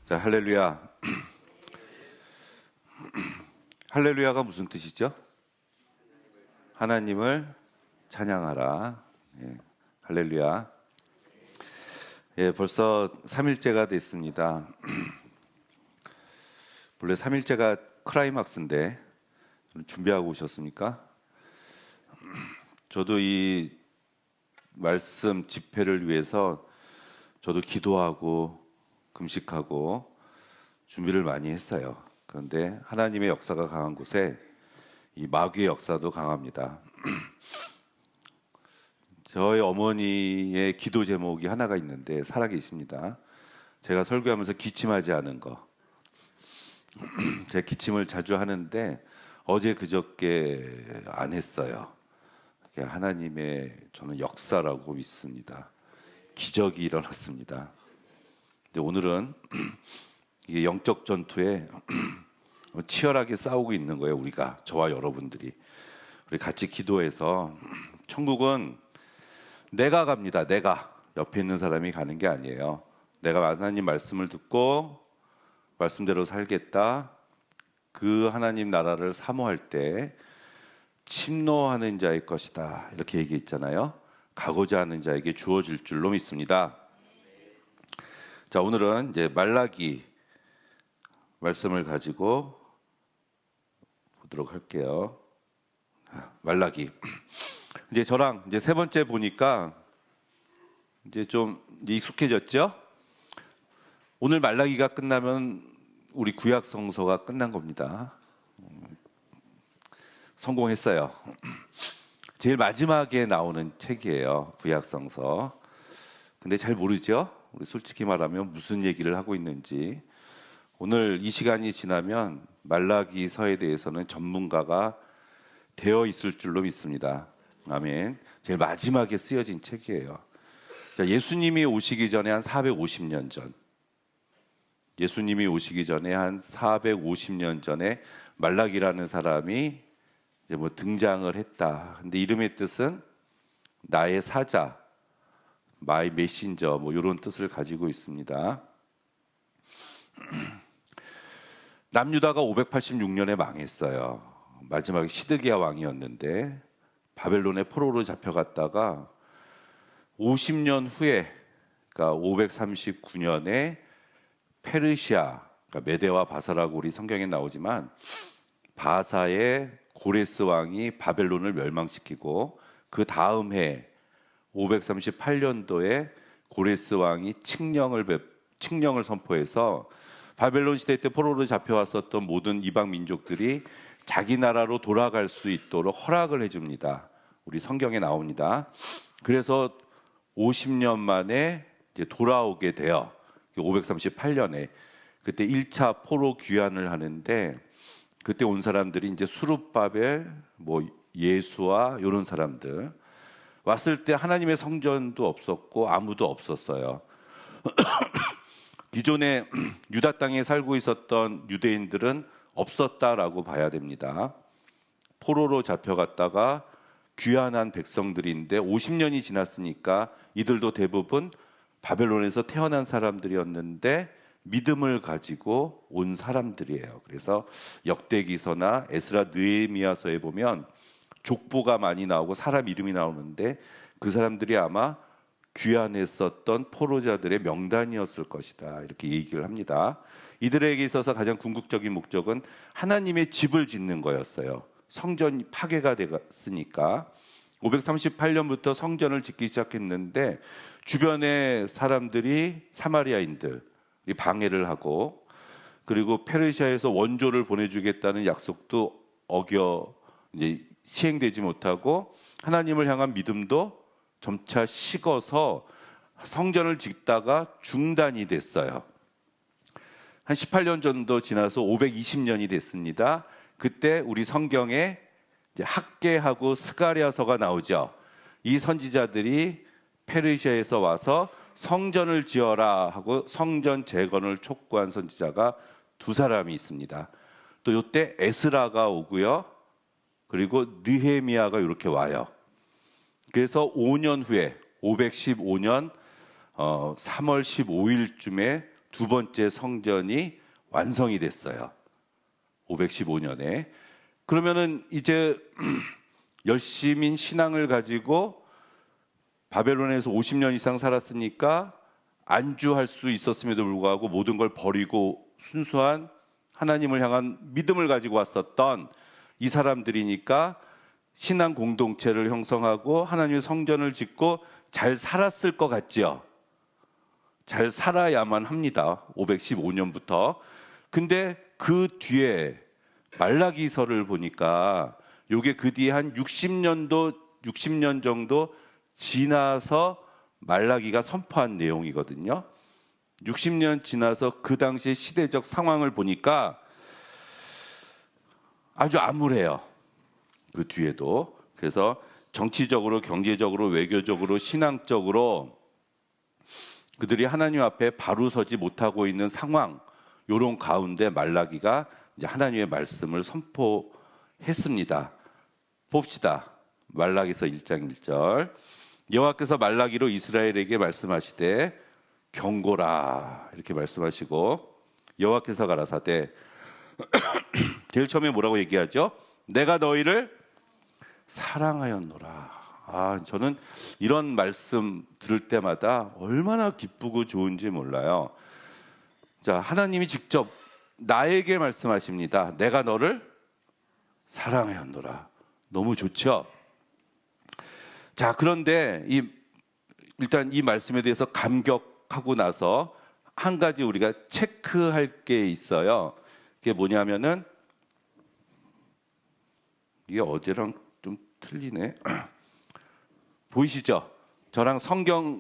자, 할렐루야. 할렐루야가 무슨 뜻이죠? 하나님을 찬양하라. 예, 할렐루야. 예, 벌써 3일째가 됐습니다. 원래 3일째가 크라이막스인데 준비하고 오셨습니까? 저도 이 말씀 집회를 위해서 저도 기도하고 금식하고 준비를 많이 했어요. 그런데 하나님의 역사가 강한 곳에 이 마귀의 역사도 강합니다. 저희 어머니의 기도 제목이 하나가 있는데 살아계십니다. 제가 설교하면서 기침하지 않은 거. 제가 기침을 자주 하는데 어제 그저께 안 했어요. 하나님의 저는 역사라고 믿습니다. 기적이 일어났습니다. 근데 오늘은 이게 영적 전투에 치열하게 싸우고 있는 거예요. 우리가, 저와 여러분들이. 우리 같이 기도해서, 천국은 내가 갑니다. 내가. 옆에 있는 사람이 가는 게 아니에요. 내가 하나님 말씀을 듣고 말씀대로 살겠다. 그 하나님 나라를 사모할 때 침노하는 자의 것이다. 이렇게 얘기했잖아요. 가고자 하는 자에게 주어질 줄로 믿습니다. 자, 오늘은 이제 말라기 말씀을 가지고 보도록 할게요. 말라기. 이제 저랑 이제 세 번째 보니까 이제 좀 익숙해졌죠? 오늘 말라기가 끝나면 우리 구약 성서가 끝난 겁니다. 성공했어요. 제일 마지막에 나오는 책이에요. 구약 성서. 근데 잘 모르죠? 우리 솔직히 말하면 무슨 얘기를 하고 있는지. 오늘 이 시간이 지나면 말라기서에 대해서는 전문가가 되어 있을 줄로 믿습니다. 아멘. 제일 마지막에 쓰여진 책이에요. 자, 예수님이 오시기 전에 한 450년 전, 예수님이 오시기 전에 한 450년 전에 말라기라는 사람이 이제 뭐 등장을 했다. 근데 이름의 뜻은 나의 사자, 마이 메신저, 뭐 이런 뜻을 가지고 있습니다. 남유다가 586년에 망했어요. 마지막에 시드기야 왕이었는데 바벨론의 포로로 잡혀갔다가 50년 후에, 그러니까 539년에 페르시아, 그러니까 메대와 바사라고 우리 성경에 나오지만 바사의 고레스 왕이 바벨론을 멸망시키고 그 다음 해 538년도에 고레스 왕이 칙령을 선포해서 바벨론 시대 때 포로로 잡혀왔었던 모든 이방 민족들이 자기 나라로 돌아갈 수 있도록 허락을 해줍니다. 우리 성경에 나옵니다. 그래서 50년 만에 이제 돌아오게 돼요. 538년에 그때 1차 포로 귀환을 하는데 그때 온 사람들이 이제 수룹바벨, 뭐 예수와 이런 사람들 왔을 때 하나님의 성전도 없었고 아무도 없었어요. 기존에 유다 땅에 살고 있었던 유대인들은 없었다라고 봐야 됩니다. 포로로 잡혀갔다가 귀환한 백성들인데 50년이 지났으니까 이들도 대부분 바벨론에서 태어난 사람들이었는데 믿음을 가지고 온 사람들이에요. 그래서 역대기서나 에스라 느헤미야서에 보면 족보가 많이 나오고 사람 이름이 나오는데 그 사람들이 아마 귀환했었던 포로자들의 명단이었을 것이다. 이렇게 얘기를 합니다. 이들에게 있어서 가장 궁극적인 목적은 하나님의 집을 짓는 거였어요. 성전이 파괴가 됐으니까 538년부터 성전을 짓기 시작했는데 주변의 사람들이 사마리아인들이 방해를 하고 그리고 페르시아에서 원조를 보내주겠다는 약속도 어겨 이제 시행되지 못하고 하나님을 향한 믿음도 점차 식어서 성전을 짓다가 중단이 됐어요. 한 18년 정도 지나서 520년이 됐습니다. 그때 우리 성경에 이제 학개하고 스가랴서가 나오죠. 이 선지자들이 페르시아에서 와서 성전을 지어라 하고 성전 재건을 촉구한 선지자가 두 사람이 있습니다. 또 이때 에스라가 오고요. 그리고 느헤미야가 이렇게 와요. 그래서 5년 후에 515년 3월 15일쯤에 두 번째 성전이 완성이 됐어요. 515년에. 그러면은 이제 열심인 신앙을 가지고 바벨론에서 50년 이상 살았으니까 안주할 수 있었음에도 불구하고 모든 걸 버리고 순수한 하나님을 향한 믿음을 가지고 왔었던 이 사람들이니까 신앙 공동체를 형성하고 하나님의 성전을 짓고 잘 살았을 것 같지요. 잘 살아야만 합니다. 515년부터. 근데 그 뒤에 말라기서를 보니까 요게 그 뒤에 한 60년 정도 지나서 말라기가 선포한 내용이거든요. 60년 지나서 그 당시의 시대적 상황을 보니까 아주 암울해요. 그 뒤에도. 그래서 정치적으로, 경제적으로, 외교적으로, 신앙적으로 그들이 하나님 앞에 바로 서지 못하고 있는 상황, 요런 가운데 말라기가 이제 하나님의 말씀을 선포했습니다. 봅시다. 말라기서 1장 1절. 여호와께서 말라기로 이스라엘에게 말씀하시되 경고라 이렇게 말씀하시고, 여호와께서 가라사대 제일 처음에 뭐라고 얘기하죠? 내가 너희를 사랑하였노라. 저는 이런 말씀 들을 때마다 얼마나 기쁘고 좋은지 몰라요. 자, 하나님이 직접 나에게 말씀하십니다. 내가 너를 사랑하였노라. 너무 좋죠? 자, 그런데 일단 이 말씀에 대해서 감격하고 나서 한 가지 우리가 체크할 게 있어요. 그게 뭐냐면은, 이게 어제랑 좀 틀리네. 보이시죠? 저랑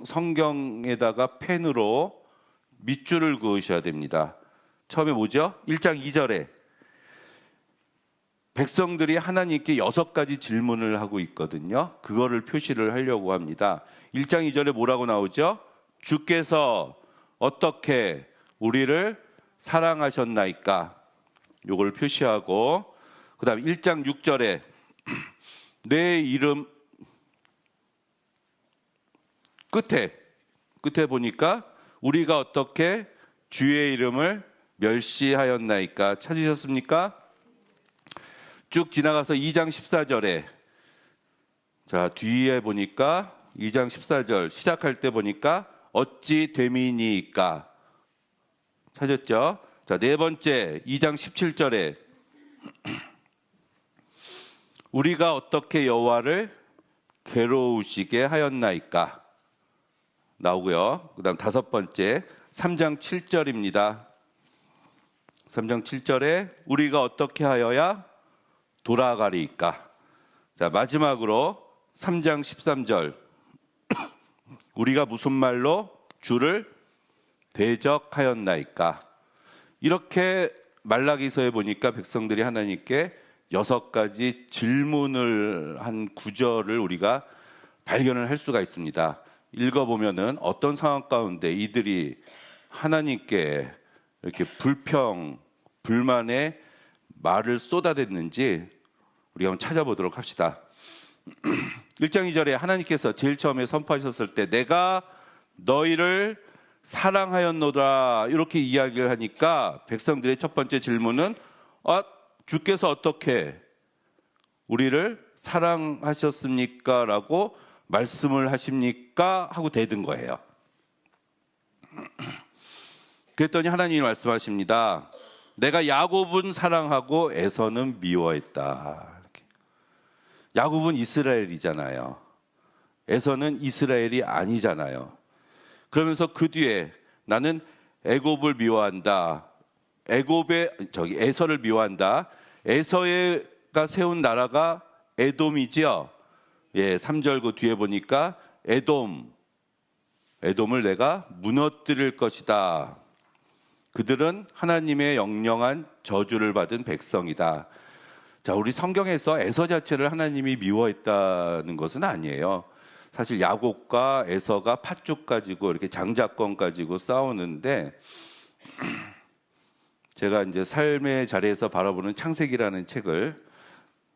성경에다가 펜으로 밑줄을 그으셔야 됩니다. 처음에 뭐죠? 1장 2절에 백성들이 하나님께 6가지 질문을 하고 있거든요. 그거를 표시를 하려고 합니다. 1장 2절에 뭐라고 나오죠? 주께서 어떻게 우리를 사랑하셨나이까? 요걸 표시하고, 그 다음에 1장 6절에 내 이름 끝에 보니까 우리가 어떻게 주의 이름을 멸시하였나이까? 찾으셨습니까? 쭉 지나가서 2장 14절에, 자, 뒤에 보니까 2장 14절 시작할 때 보니까 어찌 됨이니까? 찾았죠? 자, 네 번째 2장 17절에 우리가 어떻게 여호와를 괴로우시게 하였나이까? 나오고요. 그 다음 다섯 번째 3장 7절입니다. 3장 7절에 우리가 어떻게 하여야 돌아가리이까? 자, 마지막으로 3장 13절 우리가 무슨 말로 주를 대적하였나이까? 이렇게 말라기서에 보니까 백성들이 하나님께 6가지 질문을 한 구절을 우리가 발견을 할 수가 있습니다. 읽어보면은 어떤 상황 가운데 이들이 하나님께 이렇게 불만의 말을 쏟아댔는지 우리가 한번 찾아보도록 합시다. 1장 2절에 하나님께서 제일 처음에 선포하셨을 때 내가 너희를 사랑하였노라 이렇게 이야기를 하니까 백성들의 첫 번째 질문은 주께서 어떻게 우리를 사랑하셨습니까? 라고 말씀을 하십니까? 하고 대든 거예요. 그랬더니 하나님이 말씀하십니다. 내가 야곱은 사랑하고 에서는 미워했다. 이렇게. 야곱은 이스라엘이잖아요. 에서는 이스라엘이 아니잖아요. 그러면서 그 뒤에 나는 애굽을 미워한다. 에서를 미워한다. 에서가 세운 나라가 에돔이지요. 예, 3절 그 뒤에 보니까 에돔을 내가 무너뜨릴 것이다. 그들은 하나님의 영영한 저주를 받은 백성이다. 자, 우리 성경에서 에서 자체를 하나님이 미워했다는 것은 아니에요. 사실 야곱과 에서가 팥죽 가지고 이렇게 장자권 가지고 싸우는데, 제가 이제 삶의 자리에서 바라보는 창세기라는 책을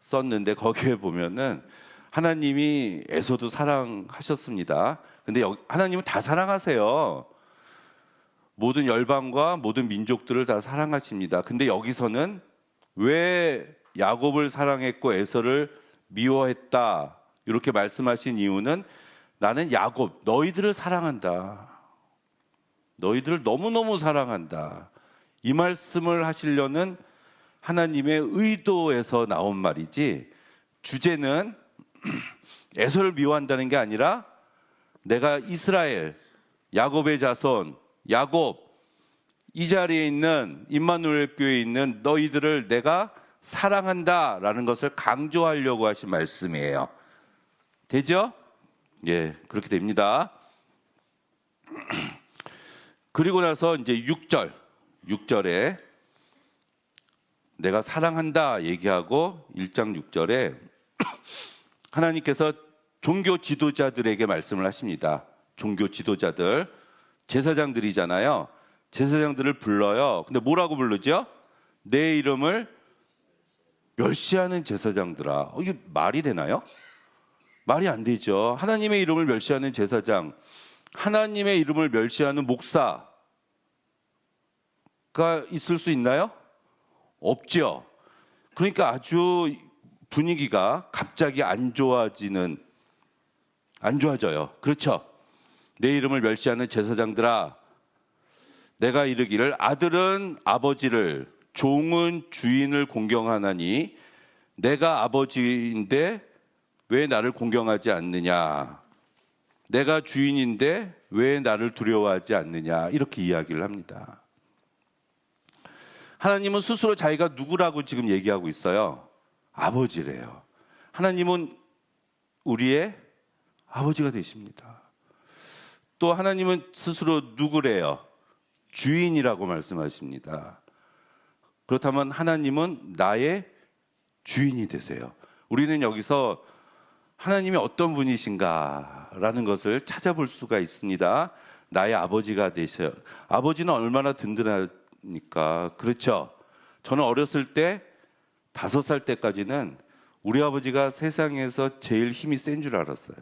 썼는데 거기에 보면은 하나님이 에서도 사랑하셨습니다. 근데 하나님은 다 사랑하세요. 모든 열방과 모든 민족들을 다 사랑하십니다. 근데 여기서는 왜 야곱을 사랑했고 에서를 미워했다 이렇게 말씀하신 이유는 나는 야곱 너희들을 사랑한다. 너희들을 너무너무 사랑한다. 이 말씀을 하시려는 하나님의 의도에서 나온 말이지, 주제는 에서를 미워한다는 게 아니라 내가 이스라엘, 야곱의 자손, 야곱, 이 자리에 있는 임마누엘 교회에 있는 너희들을 내가 사랑한다라는 것을 강조하려고 하신 말씀이에요. 되죠? 예, 그렇게 됩니다. 그리고 나서 이제 6절에 내가 사랑한다 얘기하고 1장 6절에 하나님께서 종교 지도자들에게 말씀을 하십니다. 종교 지도자들, 제사장들이잖아요. 제사장들을 불러요. 근데 뭐라고 부르죠? 내 이름을 멸시하는 제사장들아. 이게 말이 되나요? 말이 안 되죠. 하나님의 이름을 멸시하는 제사장, 하나님의 이름을 멸시하는 목사가 있을 수 있나요? 없죠. 그러니까 아주 분위기가 갑자기 안 좋아져요. 그렇죠? 내 이름을 멸시하는 제사장들아, 내가 이르기를 아들은 아버지를, 종은 주인을 공경하나니 내가 아버지인데 왜 나를 공경하지 않느냐? 내가 주인인데 왜 나를 두려워하지 않느냐? 이렇게 이야기를 합니다. 하나님은 스스로 자기가 누구라고 지금 얘기하고 있어요? 아버지래요. 하나님은 우리의 아버지가 되십니다. 또 하나님은 스스로 누구래요? 주인이라고 말씀하십니다. 그렇다면 하나님은 나의 주인이 되세요. 우리는 여기서 하나님이 어떤 분이신가라는 것을 찾아볼 수가 있습니다. 나의 아버지가 되셔요. 아버지는 얼마나 든든하니까. 그렇죠? 저는 어렸을 때 5살 때까지는 우리 아버지가 세상에서 제일 힘이 센 줄 알았어요.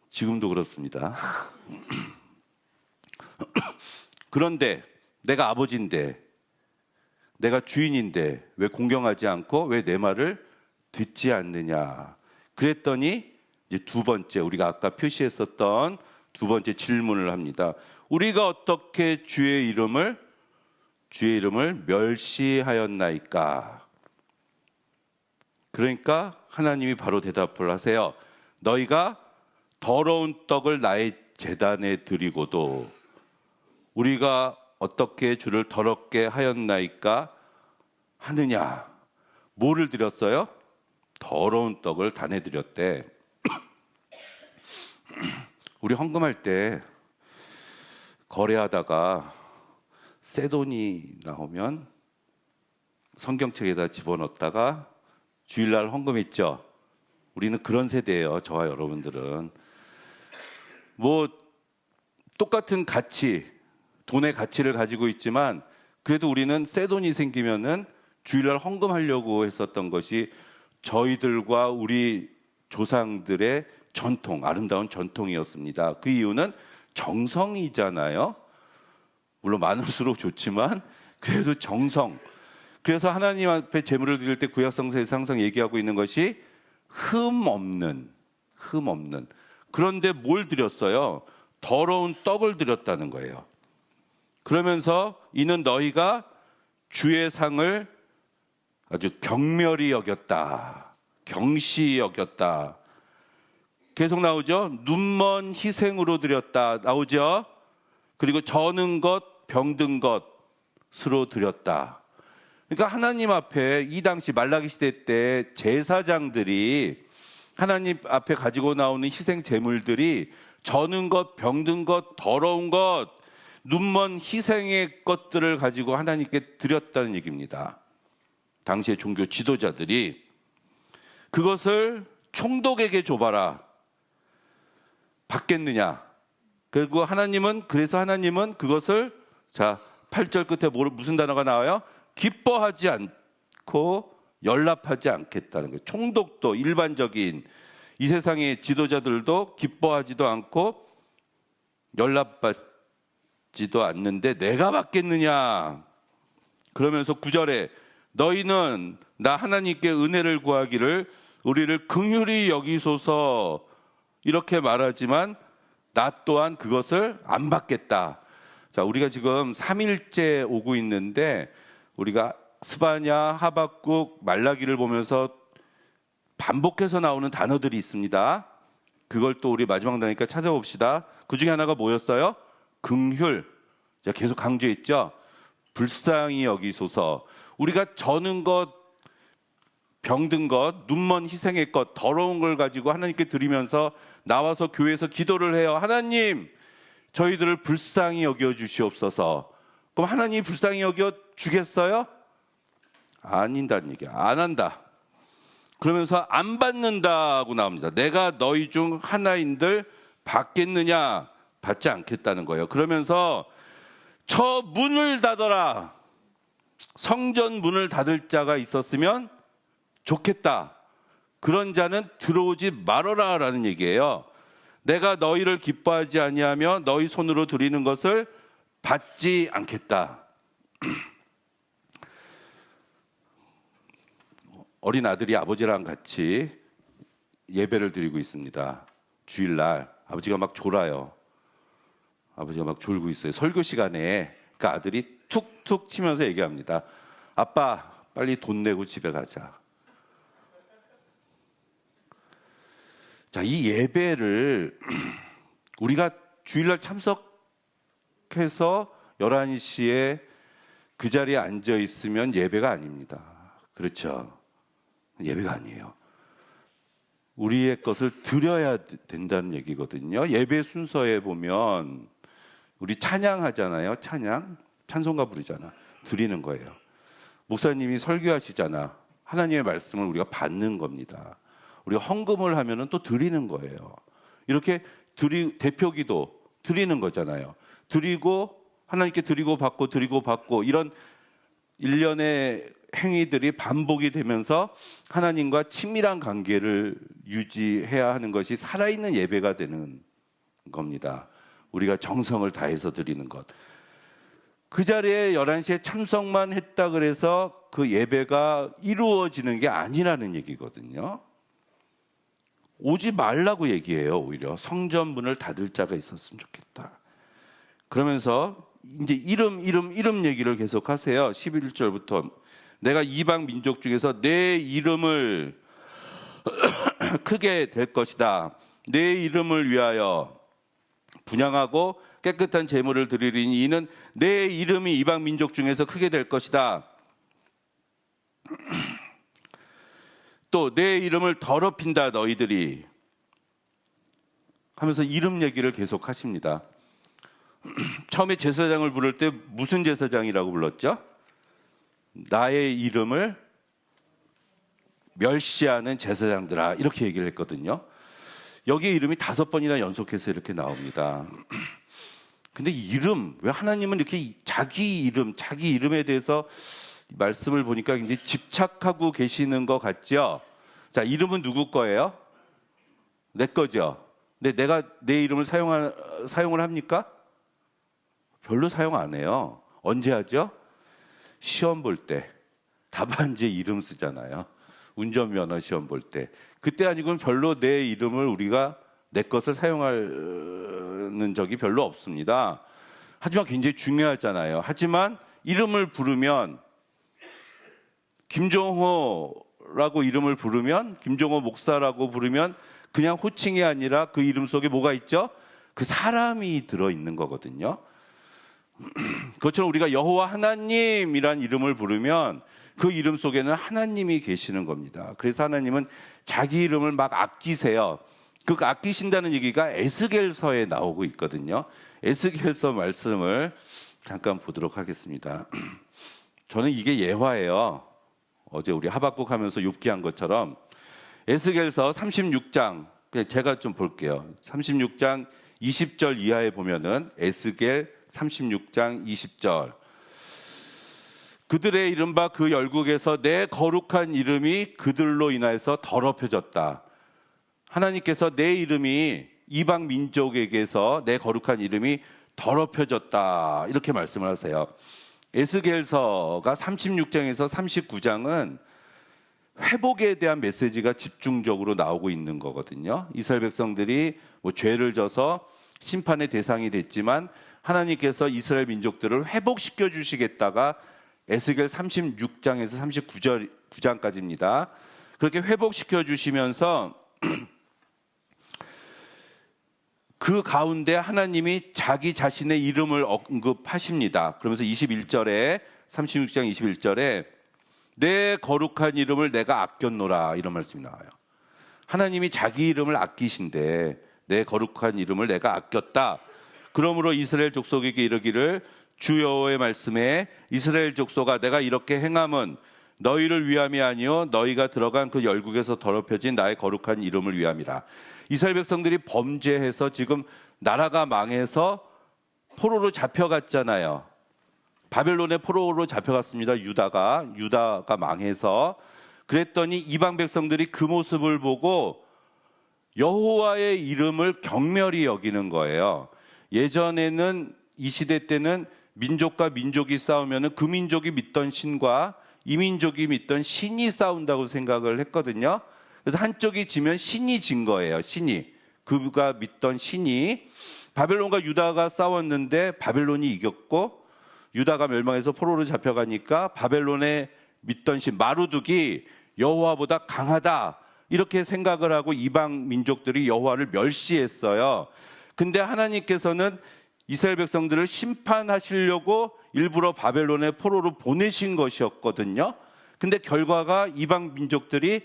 지금도 그렇습니다. 그런데 내가 아버지인데, 내가 주인인데 왜 공경하지 않고 왜 내 말을 듣지 않느냐? 그랬더니 이제 두 번째, 우리가 아까 표시했었던 두 번째 질문을 합니다. 우리가 어떻게 주의 이름을 멸시하였나이까? 그러니까 하나님이 바로 대답을 하세요. 너희가 더러운 떡을 나의 제단에 드리고도 우리가 어떻게 주를 더럽게 하였나이까 하느냐? 뭐를 드렸어요? 더러운 떡을 단에 드렸대. 우리 헌금할 때 거래하다가 새 돈이 나오면 성경책에다 집어넣었다가 주일날 헌금했죠. 우리는 그런 세대예요. 저와 여러분들은. 뭐 똑같은 가치, 돈의 가치를 가지고 있지만 그래도 우리는 새 돈이 생기면은 주일날 헌금하려고 했었던 것이 저희들과 우리 조상들의 전통, 아름다운 전통이었습니다. 그 이유는 정성이잖아요. 물론 많을수록 좋지만 그래도 정성. 그래서 하나님 앞에 제물을 드릴 때 구약성서에서 항상 얘기하고 있는 것이 흠 없는. 그런데 뭘 드렸어요? 더러운 떡을 드렸다는 거예요. 그러면서 이는 너희가 주의 상을 아주 경멸히 여겼다. 경시 여겼다. 계속 나오죠? 눈먼 희생으로 드렸다. 나오죠? 그리고 저는 것, 병든 것으로 드렸다. 그러니까 하나님 앞에 이 당시 말라기 시대 때 제사장들이 하나님 앞에 가지고 나오는 희생 제물들이 저는 것, 병든 것, 더러운 것, 눈먼 희생의 것들을 가지고 하나님께 드렸다는 얘기입니다. 당시의 종교 지도자들이 그것을 총독에게 줘봐라. 받겠느냐? 그리고 그래서 하나님은 그것을, 자, 8절 끝에 무슨 단어가 나와요? 기뻐하지 않고 연락하지 않겠다는 거예요. 총독도 일반적인 이 세상의 지도자들도 기뻐하지도 않고 연락받지도 않는데 내가 받겠느냐. 그러면서 9절에 너희는 나 하나님께 은혜를 구하기를 우리를 긍휼히 여기소서 이렇게 말하지만 나 또한 그것을 안 받겠다. 자, 우리가 지금 3일째 오고 있는데 우리가 스바냐, 하박국, 말라기를 보면서 반복해서 나오는 단어들이 있습니다. 그걸 또 우리 마지막 날이니까 찾아봅시다. 그 중에 하나가 뭐였어요? 긍휼. 제가 계속 강조했죠. 불쌍히 여기소서. 우리가 저는 것, 병든 것, 눈먼 희생의 것, 더러운 걸 가지고 하나님께 드리면서 나와서 교회에서 기도를 해요. 하나님, 저희들을 불쌍히 여겨 주시옵소서. 그럼 하나님이 불쌍히 여겨 주겠어요? 아닌다는 얘기야. 안 한다. 그러면서 안 받는다고 나옵니다. 내가 너희 중 하나인들 받겠느냐? 받지 않겠다는 거예요. 그러면서 저 문을 닫아라. 성전 문을 닫을 자가 있었으면 좋겠다. 그런 자는 들어오지 말아라 라는 얘기예요. 내가 너희를 기뻐하지 아니하며 너희 손으로 드리는 것을 받지 않겠다. 어린 아들이 아버지랑 같이 예배를 드리고 있습니다. 주일날 아버지가 막 졸아요. 아버지가 막 졸고 있어요. 설교 시간에 그 아들이 툭툭 치면서 얘기합니다. 아빠, 빨리 돈 내고 집에 가자. 자, 이 예배를 우리가 주일날 참석해서 11시에 그 자리에 앉아 있으면 예배가 아닙니다. 그렇죠? 예배가 아니에요. 우리의 것을 드려야 된다는 얘기거든요. 예배 순서에 보면 우리 찬양하잖아요. 찬송가 부르잖아. 드리는 거예요. 목사님이 설교하시잖아. 하나님의 말씀을 우리가 받는 겁니다. 우리가 헌금을 하면은 또 드리는 거예요. 이렇게 대표기도 드리는 거잖아요. 드리고 하나님께 드리고 받고 이런 일련의 행위들이 반복이 되면서 하나님과 친밀한 관계를 유지해야 하는 것이 살아있는 예배가 되는 겁니다. 우리가 정성을 다해서 드리는 것. 그 자리에 11시에 참석만 했다 그래서 그 예배가 이루어지는 게 아니라는 얘기거든요. 오지 말라고 얘기해요. 오히려 성전 문을 닫을 자가 있었으면 좋겠다. 그러면서 이제 이름 얘기를 계속 하세요. 11절부터 내가 이방 민족 중에서 내 이름을 크게 될 것이다. 내 이름을 위하여 분향하고 깨끗한 제물을 드리리니 이는 내 이름이 이방 민족 중에서 크게 될 것이다. 또 내 이름을 더럽힌다 너희들이 하면서 이름 얘기를 계속 하십니다. 처음에 제사장을 부를 때 무슨 제사장이라고 불렀죠? 나의 이름을 멸시하는 제사장들아 이렇게 얘기를 했거든요. 여기에 이름이 5번이나 연속해서 이렇게 나옵니다. 근데 이름, 왜 하나님은 이렇게 자기 이름에 대해서 말씀을 보니까 굉장히 집착하고 계시는 것 같죠? 자, 이름은 누구 거예요? 내 거죠. 근데 내가 내 이름을 사용을 합니까? 별로 사용 안 해요. 언제 하죠? 시험 볼 때. 답안지에 이름 쓰잖아요. 운전면허 시험 볼 때. 그때 아니고는 별로 내 이름을 우리가 내 것을 사용하는 적이 별로 없습니다. 하지만 굉장히 중요하잖아요. 하지만 이름을 부르면 김종호라고 이름을 부르면 김종호 목사라고 부르면 그냥 호칭이 아니라 그 이름 속에 뭐가 있죠? 그 사람이 들어있는 거거든요. 그것처럼 우리가 여호와 하나님이란 이름을 부르면 그 이름 속에는 하나님이 계시는 겁니다. 그래서 하나님은 자기 이름을 막 아끼세요. 그 아끼신다는 얘기가 에스겔서에 나오고 있거든요. 에스겔서 말씀을 잠깐 보도록 하겠습니다. 저는 이게 예화예요. 어제 우리 하박국 하면서 욥기한 것처럼 에스겔서 36장 제가 좀 볼게요. 36장 20절 이하에 보면은 에스겔 36장 20절 그들의 이른바 그 열국에서 내 거룩한 이름이 그들로 인하여서 더럽혀졌다. 하나님께서 내 이름이 이방 민족에게서 내 거룩한 이름이 더럽혀졌다 이렇게 말씀을 하세요. 에스겔서가 36장에서 39장은 회복에 대한 메시지가 집중적으로 나오고 있는 거거든요. 이스라엘 백성들이 뭐 죄를 져서 심판의 대상이 됐지만 하나님께서 이스라엘 민족들을 회복시켜 주시겠다가 에스겔 36장에서 39장까지입니다. 그렇게 회복시켜 주시면서 그 가운데 하나님이 자기 자신의 이름을 언급하십니다. 그러면서 21절에 36장 21절에 내 거룩한 이름을 내가 아꼈노라 이런 말씀이 나와요. 하나님이 자기 이름을 아끼신데 내 거룩한 이름을 내가 아꼈다. 그러므로 이스라엘 족속에게 이르기를 주 여호와의 말씀에 이스라엘 족속아 내가 이렇게 행함은 너희를 위함이 아니요 너희가 들어간 그 열국에서 더럽혀진 나의 거룩한 이름을 위함이라. 이스라엘 백성들이 범죄해서 지금 나라가 망해서 포로로 잡혀갔잖아요. 바벨론의 포로로 잡혀갔습니다. 유다가 망해서. 그랬더니 이방 백성들이 그 모습을 보고 여호와의 이름을 경멸히 여기는 거예요. 예전에는 이 시대 때는 민족과 민족이 싸우면 그 민족이 믿던 신과 이 민족이 믿던 신이 싸운다고 생각을 했거든요. 그래서 한쪽이 지면 신이 진 거예요. 신이. 그가 믿던 신이. 바벨론과 유다가 싸웠는데 바벨론이 이겼고 유다가 멸망해서 포로로 잡혀가니까 바벨론에 믿던 신 마루둑이 여호와보다 강하다 이렇게 생각을 하고 이방 민족들이 여호와를 멸시했어요. 근데 하나님께서는 이스라엘 백성들을 심판하시려고 일부러 바벨론의 포로로 보내신 것이었거든요. 근데 결과가 이방 민족들이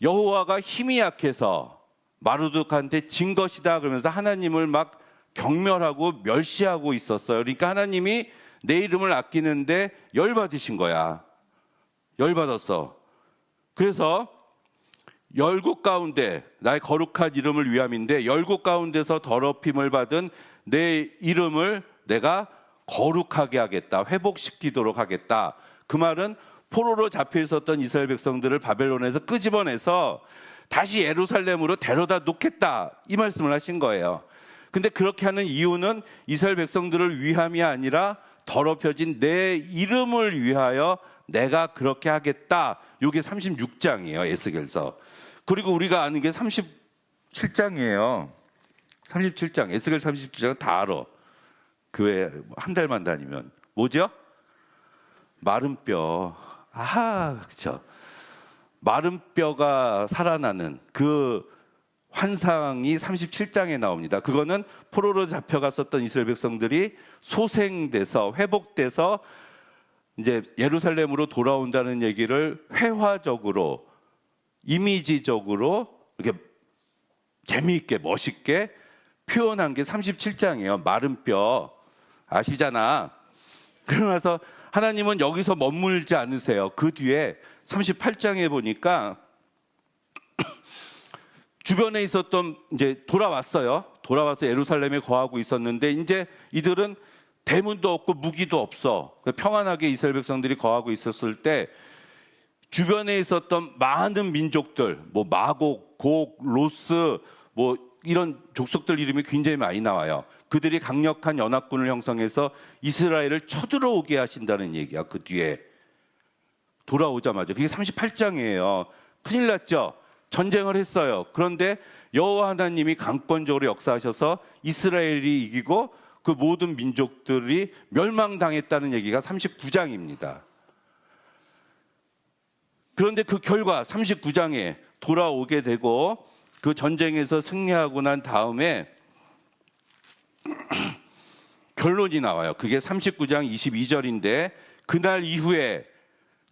여호와가 힘이 약해서 마루둑한테 진 것이다 그러면서 하나님을 막 경멸하고 멸시하고 있었어요. 그러니까 하나님이 내 이름을 아끼는데 열받으신 거야. 열받았어. 그래서 열국 가운데 나의 거룩한 이름을 위함인데 열국 가운데서 더럽힘을 받은 내 이름을 내가 거룩하게 하겠다. 회복시키도록 하겠다. 그 말은 포로로 잡혀 있었던 이스라엘 백성들을 바벨론에서 끄집어내서 다시 예루살렘으로 데려다 놓겠다. 이 말씀을 하신 거예요. 근데 그렇게 하는 이유는 이스라엘 백성들을 위함이 아니라 더럽혀진 내 이름을 위하여 내가 그렇게 하겠다. 이게 36장이에요. 에스겔서. 그리고 우리가 아는 게 37장이에요. 37장. 에스겔 37장은 다 알아. 교회 한 달만 다니면. 뭐죠? 마른 뼈. 그렇죠. 마른 뼈가 살아나는 그 환상이 37장에 나옵니다. 그거는 포로로 잡혀갔었던 이스라엘 백성들이 소생돼서 회복돼서 이제 예루살렘으로 돌아온다는 얘기를 회화적으로 이미지적으로 이렇게 재미있게 멋있게 표현한 게 37장이에요. 마른 뼈 아시잖아. 그러면서 하나님은 여기서 머물지 않으세요. 그 뒤에 38장에 보니까 주변에 있었던 이제 돌아왔어요. 돌아와서 예루살렘에 거하고 있었는데 이제 이들은 대문도 없고 무기도 없어. 평안하게 이스라엘 백성들이 거하고 있었을 때 주변에 있었던 많은 민족들, 뭐 마곡, 곡, 로스, 뭐 이런 족속들 이름이 굉장히 많이 나와요. 그들이 강력한 연합군을 형성해서 이스라엘을 쳐들어오게 하신다는 얘기야. 그 뒤에 돌아오자마자. 그게 38장이에요. 큰일 났죠. 전쟁을 했어요. 그런데 여호와 하나님이 강권적으로 역사하셔서 이스라엘이 이기고 그 모든 민족들이 멸망당했다는 얘기가 39장입니다. 그런데 그 결과 39장에 돌아오게 되고 그 전쟁에서 승리하고 난 다음에 결론이 나와요. 그게 39장 22절인데 그날 이후에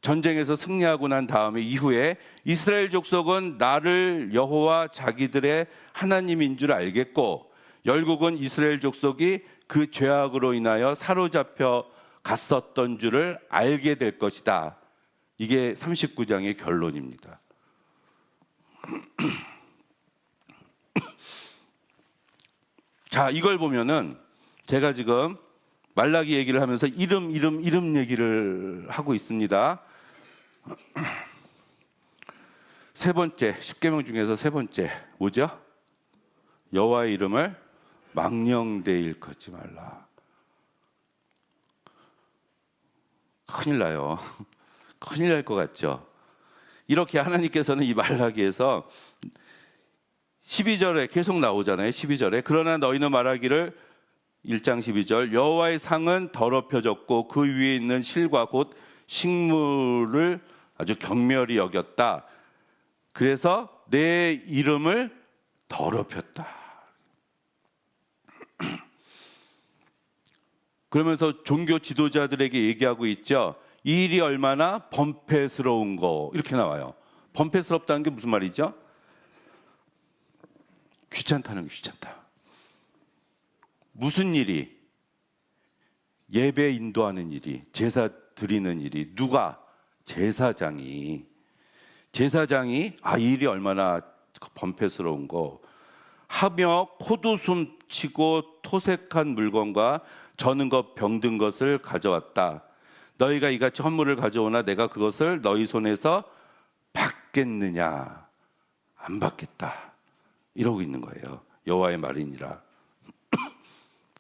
전쟁에서 승리하고 난 다음에 이후에 이스라엘 족속은 나를 여호와 자기들의 하나님인 줄 알겠고 열국은 이스라엘 족속이 그 죄악으로 인하여 사로잡혀 갔었던 줄을 알게 될 것이다. 이게 39장의 결론입니다. 자, 이걸 보면은 제가 지금 말라기 얘기를 하면서 이름 얘기를 하고 있습니다. 세 번째, 십계명 중에서 세 번째 뭐죠? 여호와의 이름을 망령되이 일컫지 말라. 큰일 나요. 큰일 날 것 같죠? 이렇게 하나님께서는 이 말라기에서 12절에 계속 나오잖아요. 12절에 그러나 너희는 말하기를 1장 12절 여호와의 상은 더럽혀졌고 그 위에 있는 실과 곧 식물을 아주 경멸히 여겼다. 그래서 내 이름을 더럽혔다. 그러면서 종교 지도자들에게 얘기하고 있죠. 이 일이 얼마나 범패스러운 거 이렇게 나와요. 범패스럽다는 게 무슨 말이죠? 귀찮다는 게 귀찮다. 무슨 일이? 예배 인도하는 일이, 제사 드리는 일이. 누가? 제사장이 이 일이 얼마나 범패스러운 거 하며 코두숨 치고 토색한 물건과 저는 것 병든 것을 가져왔다. 너희가 이같이 헌물을 가져오나 내가 그것을 너희 손에서 받겠느냐? 안 받겠다. 이러고 있는 거예요. 여호와의 말이니라.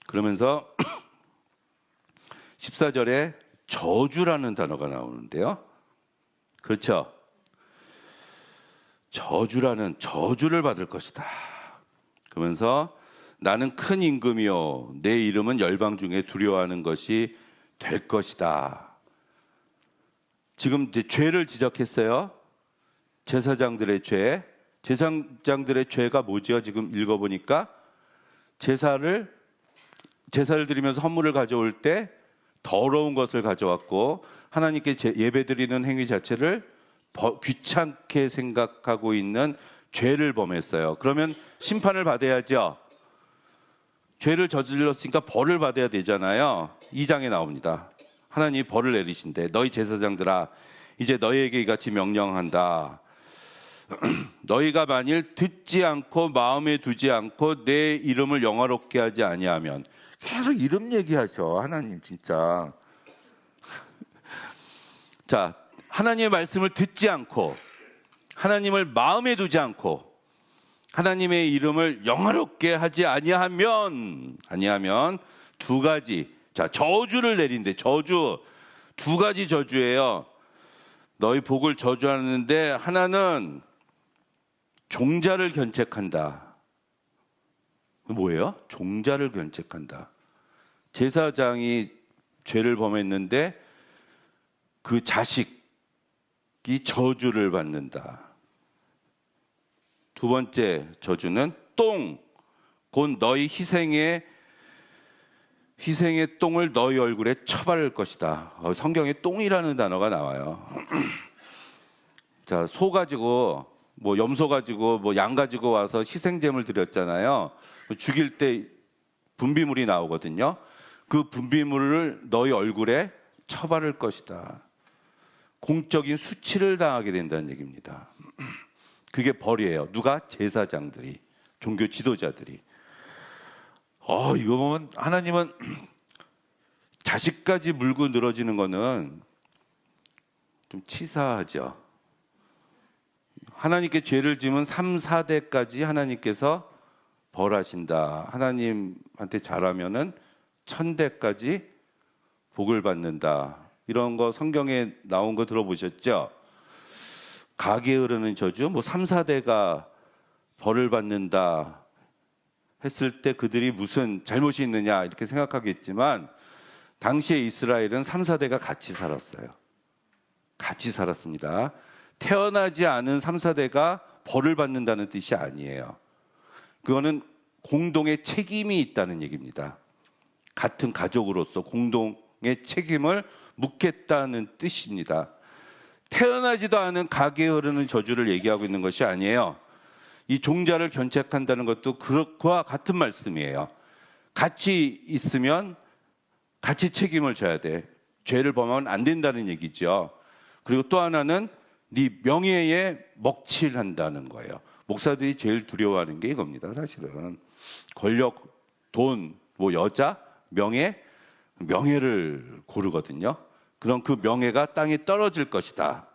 그러면서 14절에 저주라는 단어가 나오는데요. 그렇죠? 저주를 받을 것이다. 그러면서 나는 큰 임금이요 내 이름은 열방 중에 두려워하는 것이 될 것이다. 지금 이제 죄를 지적했어요. 제사장들의 죄가 뭐지요? 지금 읽어보니까 제사를 드리면서 헌물을 가져올 때 더러운 것을 가져왔고 하나님께 예배드리는 행위 자체를 귀찮게 생각하고 있는 죄를 범했어요. 그러면 심판을 받아야죠. 죄를 저질렀으니까 벌을 받아야 되잖아요. 2장에 나옵니다. 하나님이 벌을 내리신대. 너희 제사장들아 이제 너희에게 이같이 명령한다. 너희가 만일 듣지 않고 마음에 두지 않고 내 이름을 영화롭게 하지 아니하면 계속 이름 얘기하셔. 하나님 진짜. 자, 하나님의 말씀을 듣지 않고 하나님을 마음에 두지 않고 하나님의 이름을 영화롭게 하지 아니하면 두 가지. 자, 저주를 내린대. 저주. 두 가지 저주예요. 너희 복을 저주하는데 하나는 종자를 견책한다. 뭐예요? 종자를 견책한다. 제사장이 죄를 범했는데 그 자식이 저주를 받는다. 두 번째 저주는 똥, 곧 너희 희생의 똥을 너희 얼굴에 쳐바를 것이다. 성경에 똥이라는 단어가 나와요. 자, 소 가지고 염소 가지고 양 가지고 와서 희생제물 드렸잖아요. 죽일 때 분비물이 나오거든요. 그 분비물을 너희 얼굴에 쳐바를 것이다. 공적인 수치를 당하게 된다는 얘기입니다. 그게 벌이에요. 누가? 제사장들이, 종교 지도자들이. 이거 보면 하나님은 자식까지 물고 늘어지는 거는 좀 치사하죠. 하나님께 죄를 지면 3, 4대까지 하나님께서 벌하신다. 하나님한테 잘하면은 1000대까지 복을 받는다. 이런 거 성경에 나온 거 들어보셨죠? 가게에 흐르는 저주, 3, 4대가 벌을 받는다 했을 때 그들이 무슨 잘못이 있느냐 이렇게 생각하겠지만 당시에 이스라엘은 3, 4대가 같이 살았어요. 같이 살았습니다. 태어나지 않은 3, 4대가 벌을 받는다는 뜻이 아니에요. 그거는 공동의 책임이 있다는 얘기입니다. 같은 가족으로서 공동의 책임을 묻겠다는 뜻입니다. 태어나지도 않은 가게에 흐르는 저주를 얘기하고 있는 것이 아니에요. 이 종자를 견책한다는 것도 그와 같은 말씀이에요. 같이 있으면 같이 책임을 져야 돼. 죄를 범하면 안 된다는 얘기죠. 그리고 또 하나는 네 명예에 먹칠한다는 거예요. 목사들이 제일 두려워하는 게 이겁니다. 사실은 권력, 돈, 여자, 명예를 고르거든요. 그럼 그 명예가 땅에 떨어질 것이다.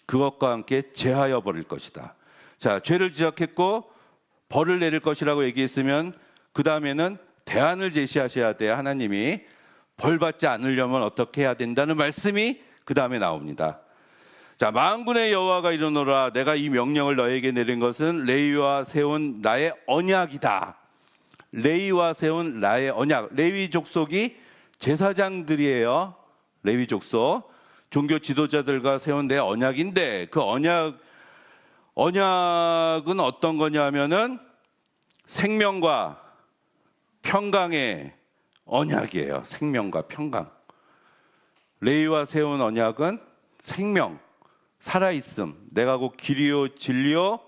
그것과 함께 제하여 버릴 것이다. 자, 죄를 지적했고 벌을 내릴 것이라고 얘기했으면 그 다음에는 대안을 제시하셔야 돼요. 하나님이 벌 받지 않으려면 어떻게 해야 된다는 말씀이 그 다음에 나옵니다. 자, 만군의 여호와가 이르노라 내가 이 명령을 너에게 내린 것은 레위와 세운 나의 언약이다. 레위와 세운 나의 언약. 레위 족속이 제사장들이에요. 레위 족속. 종교 지도자들과 세운 내 언약인데 그 언약은 어떤 거냐면은 생명과 평강의 언약이에요. 생명과 평강. 레위와 세운 언약은 생명, 살아있음, 내가 곧 길이요 진리요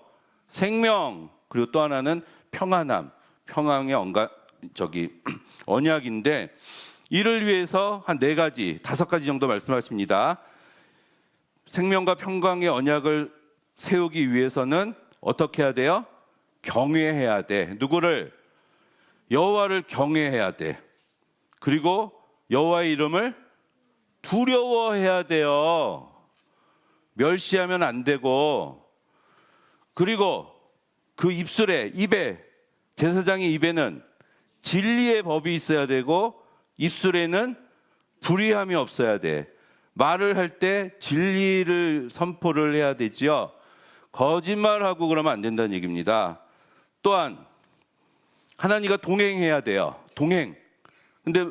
생명, 그리고 또 하나는 평안함, 평강의 언약인데 이를 위해서 한 4가지, 5가지 정도 말씀하십니다. 생명과 평강의 언약을 세우기 위해서는 어떻게 해야 돼요? 경외해야 돼. 누구를? 여호와를 경외해야 돼. 그리고 여호와의 이름을 두려워해야 돼요. 멸시하면 안 되고, 그리고 그 입에, 제사장의 입에는 진리의 법이 있어야 되고 입술에는 불의함이 없어야 돼. 말을 할 때 진리를 선포를 해야 되지요. 거짓말하고 그러면 안 된다는 얘기입니다. 또한 하나님과 동행해야 돼요. 동행. 근데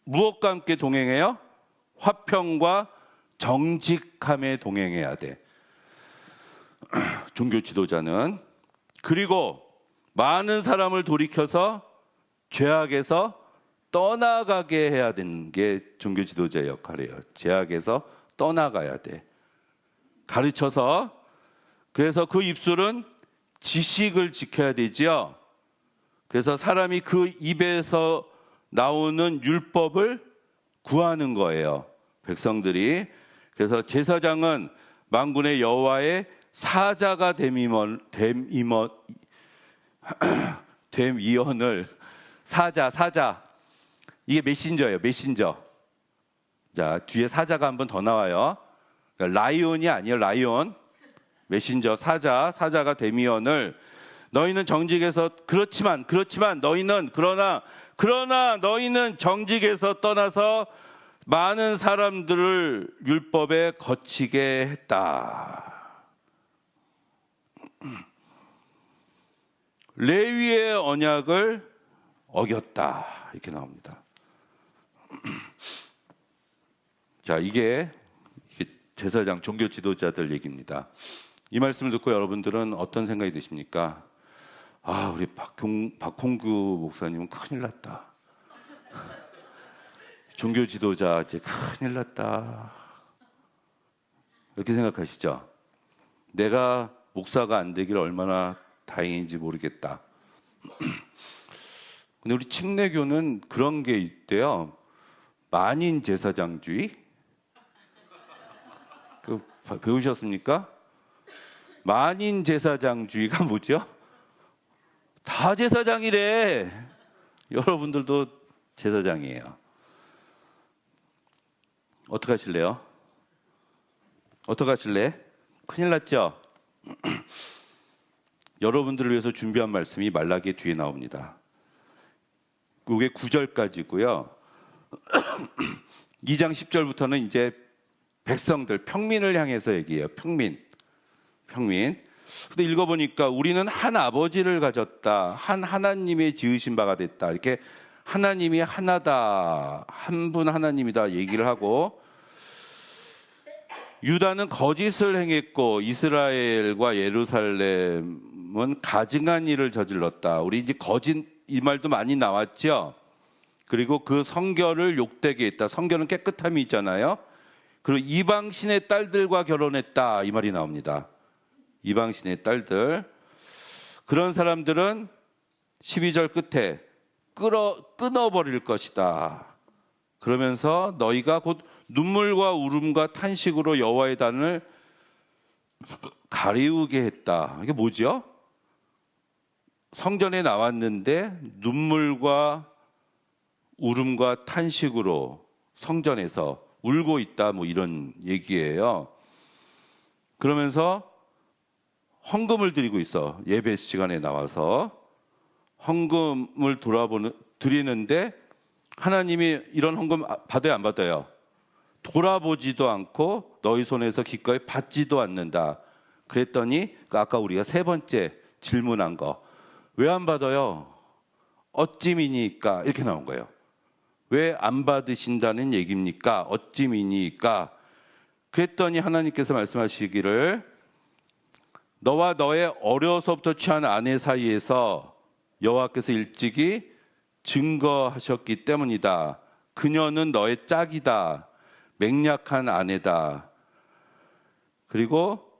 무엇과 함께 동행해요? 화평과 정직함에 동행해야 돼. 종교 지도자는. 그리고 많은 사람을 돌이켜서 죄악에서 떠나가게 해야 되는 게 종교 지도자의 역할이에요. 죄악에서 떠나가야 돼. 가르쳐서. 그래서 그 입술은 지식을 지켜야 되지요. 그래서 사람이 그 입에서 나오는 율법을 구하는 거예요. 백성들이. 그래서 제사장은 만군의 여호와의 사자가 됨이언을 사자 이게 메신저예요. 메신저. 자, 뒤에 사자가 한 번 더 나와요. 그러니까 라이온이 아니에요. 라이온. 메신저 사자가 됨이언을 너희는 정직에서 그렇지만 너희는 그러나 너희는 정직에서 떠나서 많은 사람들을 율법에 거치게 했다. 레위의 언약을 어겼다. 이렇게 나옵니다. 자, 이게 제사장, 종교 지도자들 얘기입니다. 이 말씀을 듣고 여러분들은 어떤 생각이 드십니까? 아, 우리 박홍구 목사님은 큰일 났다. 종교 지도자 이제 큰일 났다. 이렇게 생각하시죠? 내가 목사가 안 되길 얼마나 다행인지 모르겠다. 근데 우리 침례교는 그런 게 있대요. 만인 제사장주의? 배우셨습니까? 만인 제사장주의가 뭐죠? 다 제사장이래. 여러분들도 제사장이에요. 어떻게 하실래요? 어떻게 하실래? 큰일 났죠? 여러분들을 위해서 준비한 말씀이 말라기 뒤에 나옵니다. 그게 9절까지고요. 2장 10절부터는 이제 백성들, 평민을 향해서 얘기해요. 평민. 근데 읽어보니까 우리는 한 아버지를 가졌다. 한 하나님의 지으신 바가 됐다. 이렇게 하나님이 하나다. 한 분 하나님이다 얘기를 하고, 유다는 거짓을 행했고 이스라엘과 예루살렘은 가증한 일을 저질렀다. 우리 이제 거짓 이 말도 많이 나왔죠. 그리고 그 성결을 욕되게 했다. 성결은 깨끗함이 있잖아요. 그리고 이방신의 딸들과 결혼했다. 이 말이 나옵니다. 이방신의 딸들. 그런 사람들은 12절 끝에 끊어버릴 것이다. 그러면서 너희가 곧 눈물과 울음과 탄식으로 여호와의 단을 가리우게 했다. 이게 뭐죠? 성전에 나왔는데 눈물과 울음과 탄식으로 성전에서 울고 있다. 뭐 이런 얘기예요. 그러면서 헌금을 드리고 있어. 예배 시간에 나와서 헌금을 드리는데 하나님이 이런 헌금 받아요, 안 받아요? 돌아보지도 않고 너희 손에서 기꺼이 받지도 않는다. 그랬더니 아까 우리가 세 번째 질문한 거, 왜 안 받아요? 어찌미니까? 이렇게 나온 거예요. 왜 안 받으신다는 얘기입니까? 어찌미니까? 그랬더니 하나님께서 말씀하시기를, 너와 너의 어려서부터 취한 아내 사이에서 여호와께서 일찍이 증거하셨기 때문이다. 그녀는 너의 짝이다. 맹약한 아내다. 그리고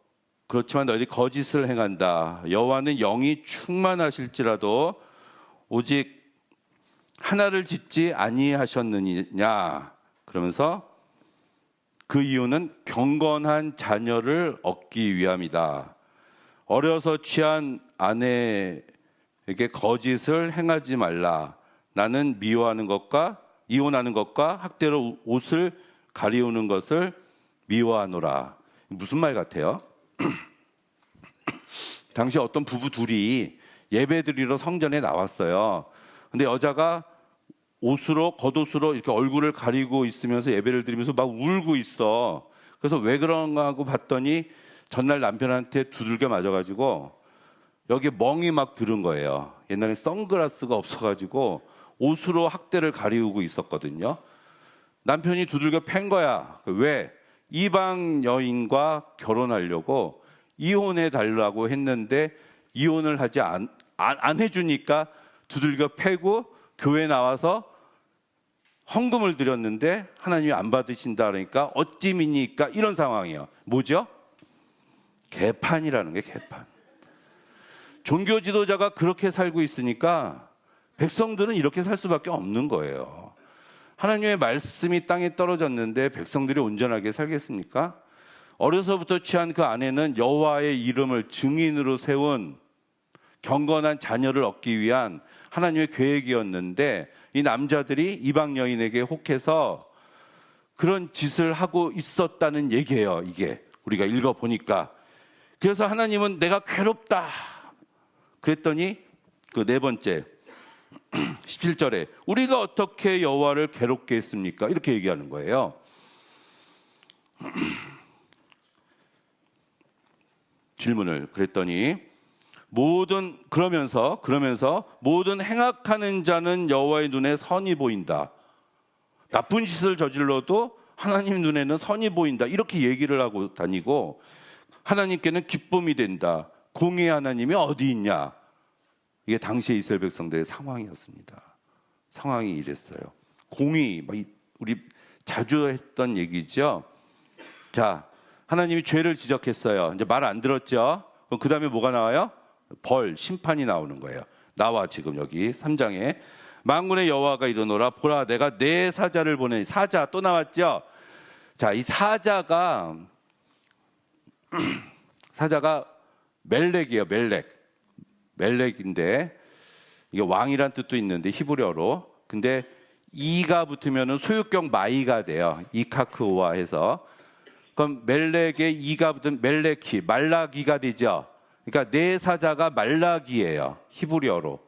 그렇지만 너희들이 거짓을 행한다. 여호와는 영이 충만하실지라도 오직 하나를 짓지 아니하셨느냐. 그러면서 그 이유는 경건한 자녀를 얻기 위함이다. 어려서 취한 아내에게 거짓을 행하지 말라. 나는 미워하는 것과 이혼하는 것과 학대로 옷을 가리우는 것을 미워하노라. 무슨 말 같아요? 당시 어떤 부부 둘이 예배드리러 성전에 나왔어요. 근데 여자가 겉옷으로 이렇게 얼굴을 가리고 있으면서 예배를 드리면서 막 울고 있어. 그래서 왜 그런가 하고 봤더니 전날 남편한테 두들겨 맞아가지고 여기에 멍이 막 들은 거예요. 옛날에 선글라스가 없어가지고 옷으로 학대를 가리우고 있었거든요. 남편이 두들겨 팬 거야. 왜? 이방 여인과 결혼하려고 이혼해 달라고 했는데 이혼을 하지 안 해주니까 두들겨 패고 교회 나와서 헌금을 드렸는데 하나님이 안 받으신다 그러니까 어찌 믿니까? 이런 상황이에요. 뭐죠? 개판이라는 게 개판. 종교 지도자가 그렇게 살고 있으니까 백성들은 이렇게 살 수밖에 없는 거예요. 하나님의 말씀이 땅에 떨어졌는데 백성들이 온전하게 살겠습니까? 어려서부터 취한 그 아내는 여호와의 이름을 증인으로 세운 경건한 자녀를 얻기 위한 하나님의 계획이었는데 이 남자들이 이방 여인에게 혹해서 그런 짓을 하고 있었다는 얘기예요. 이게 우리가 읽어보니까. 그래서 하나님은 내가 괴롭다 그랬더니 그 네 번째 17절에 우리가 어떻게 여호와를 괴롭게 했습니까? 이렇게 얘기하는 거예요. 질문을 그랬더니 그러면서 모든 행악하는 자는 여호와의 눈에 선이 보인다. 나쁜 짓을 저질러도 하나님 눈에는 선이 보인다. 이렇게 얘기를 하고 다니고 하나님께는 기쁨이 된다. 공의 하나님이 어디 있냐? 이게 당시의 이스라엘 백성들의 상황이었습니다. 상황이 이랬어요. 공의, 우리 자주 했던 얘기죠. 자, 하나님이 죄를 지적했어요. 이제 말 안 들었죠? 그럼 그 다음에 뭐가 나와요? 벌, 심판이 나오는 거예요. 나와 지금 여기 3장에 만군의 여호와가 이르노라 보라 내가 내 사자를 보내니 사자 또 나왔죠? 자, 이 사자가 멜렉이에요. 멜렉인데 이게 왕이란 뜻도 있는데 히브리어로. 근데 이가 붙으면은 소유격 마이가 돼요. 이카크오와 해서. 그럼 멜렉의 이가 붙은 멜렉히 말라기가 되죠. 그러니까 내 사자가 말라기예요. 히브리어로.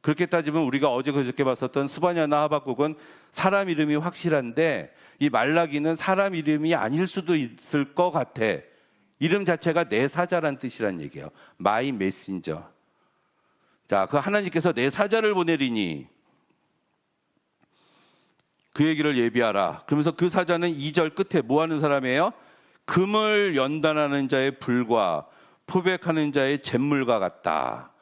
그렇게 따지면 우리가 어제 그저께 봤었던 스바냐나 하박국은 사람 이름이 확실한데 이 말라기는 사람 이름이 아닐 수도 있을 것 같아. 이름 자체가 내 사자란 뜻이란 얘기예요. 마이 메신저. 자, 그 하나님께서 내 사자를 보내리니 그 얘기를 예비하라. 그러면서 그 사자는 2절 끝에 뭐 하는 사람이에요? 금을 연단하는 자의 불과 포백하는 자의 잿물과 같다.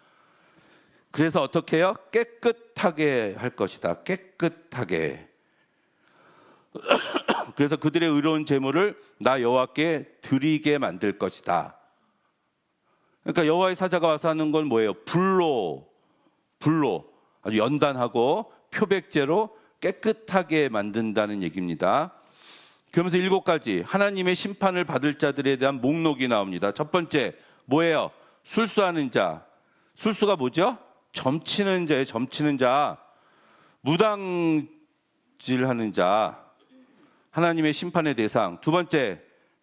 그래서 어떻게 해요? 깨끗하게 할 것이다. 깨끗하게. 그래서 그들의 의로운 제물을 나 여호와께 드리게 만들 것이다. 그러니까 여호와의 사자가 와서 하는 건 뭐예요? 불로 아주 연단하고 표백제로 깨끗하게 만든다는 얘기입니다. 그러면서 7가지 하나님의 심판을 받을 자들에 대한 목록이 나옵니다. 첫 번째 뭐예요? 술수하는 자. 술수가 뭐죠? 점치는 자예요. 점치는 자. 무당질하는 자. 하나님의 심판의 대상. 두 번째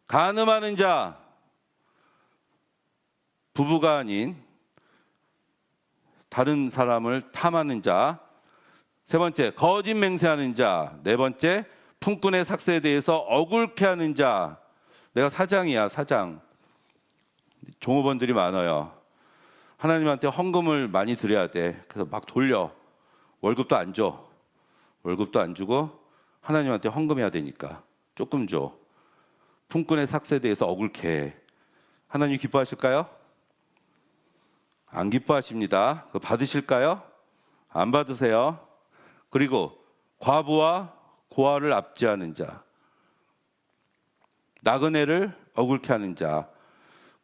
간음하는 자. 부부가 아닌 다른 사람을 탐하는 자. 세 번째, 거짓 맹세하는 자. 네 번째, 품꾼의 삭세에 대해서 억울케 하는 자. 내가 사장이야, 사장. 종업원들이 많아요. 하나님한테 헌금을 많이 드려야 돼. 그래서 막 돌려. 월급도 안 줘. 월급도 안 주고 하나님한테 헌금해야 되니까 조금 줘. 품꾼의 삭세에 대해서 억울케 해. 하나님 기뻐하실까요? 안 기뻐하십니다. 그거 받으실까요? 안 받으세요. 그리고 과부와 고아를 압제하는 자, 나그네를 억울케 하는 자.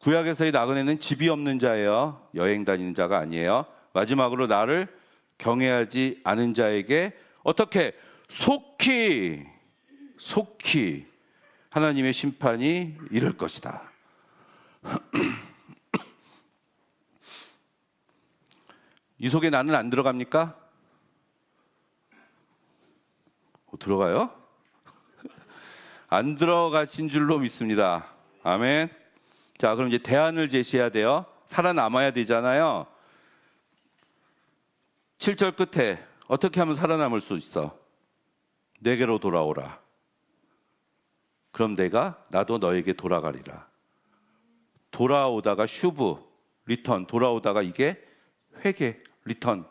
구약에서의 나그네는 집이 없는 자예요. 여행 다니는 자가 아니에요. 마지막으로 나를 경외하지 않은 자에게 어떻게 속히 하나님의 심판이 이를 것이다. 이 속에 나는 안 들어갑니까? 들어가요? 안 들어가신 줄로 믿습니다. 아멘. 자, 그럼 이제 대안을 제시해야 돼요. 살아남아야 되잖아요. 7절 끝에 어떻게 하면 살아남을 수 있어? 내게로 돌아오라. 그럼 나도 너에게 돌아가리라. 돌아오다가 슈브, 리턴, 돌아오다가 이게 회개, 리턴.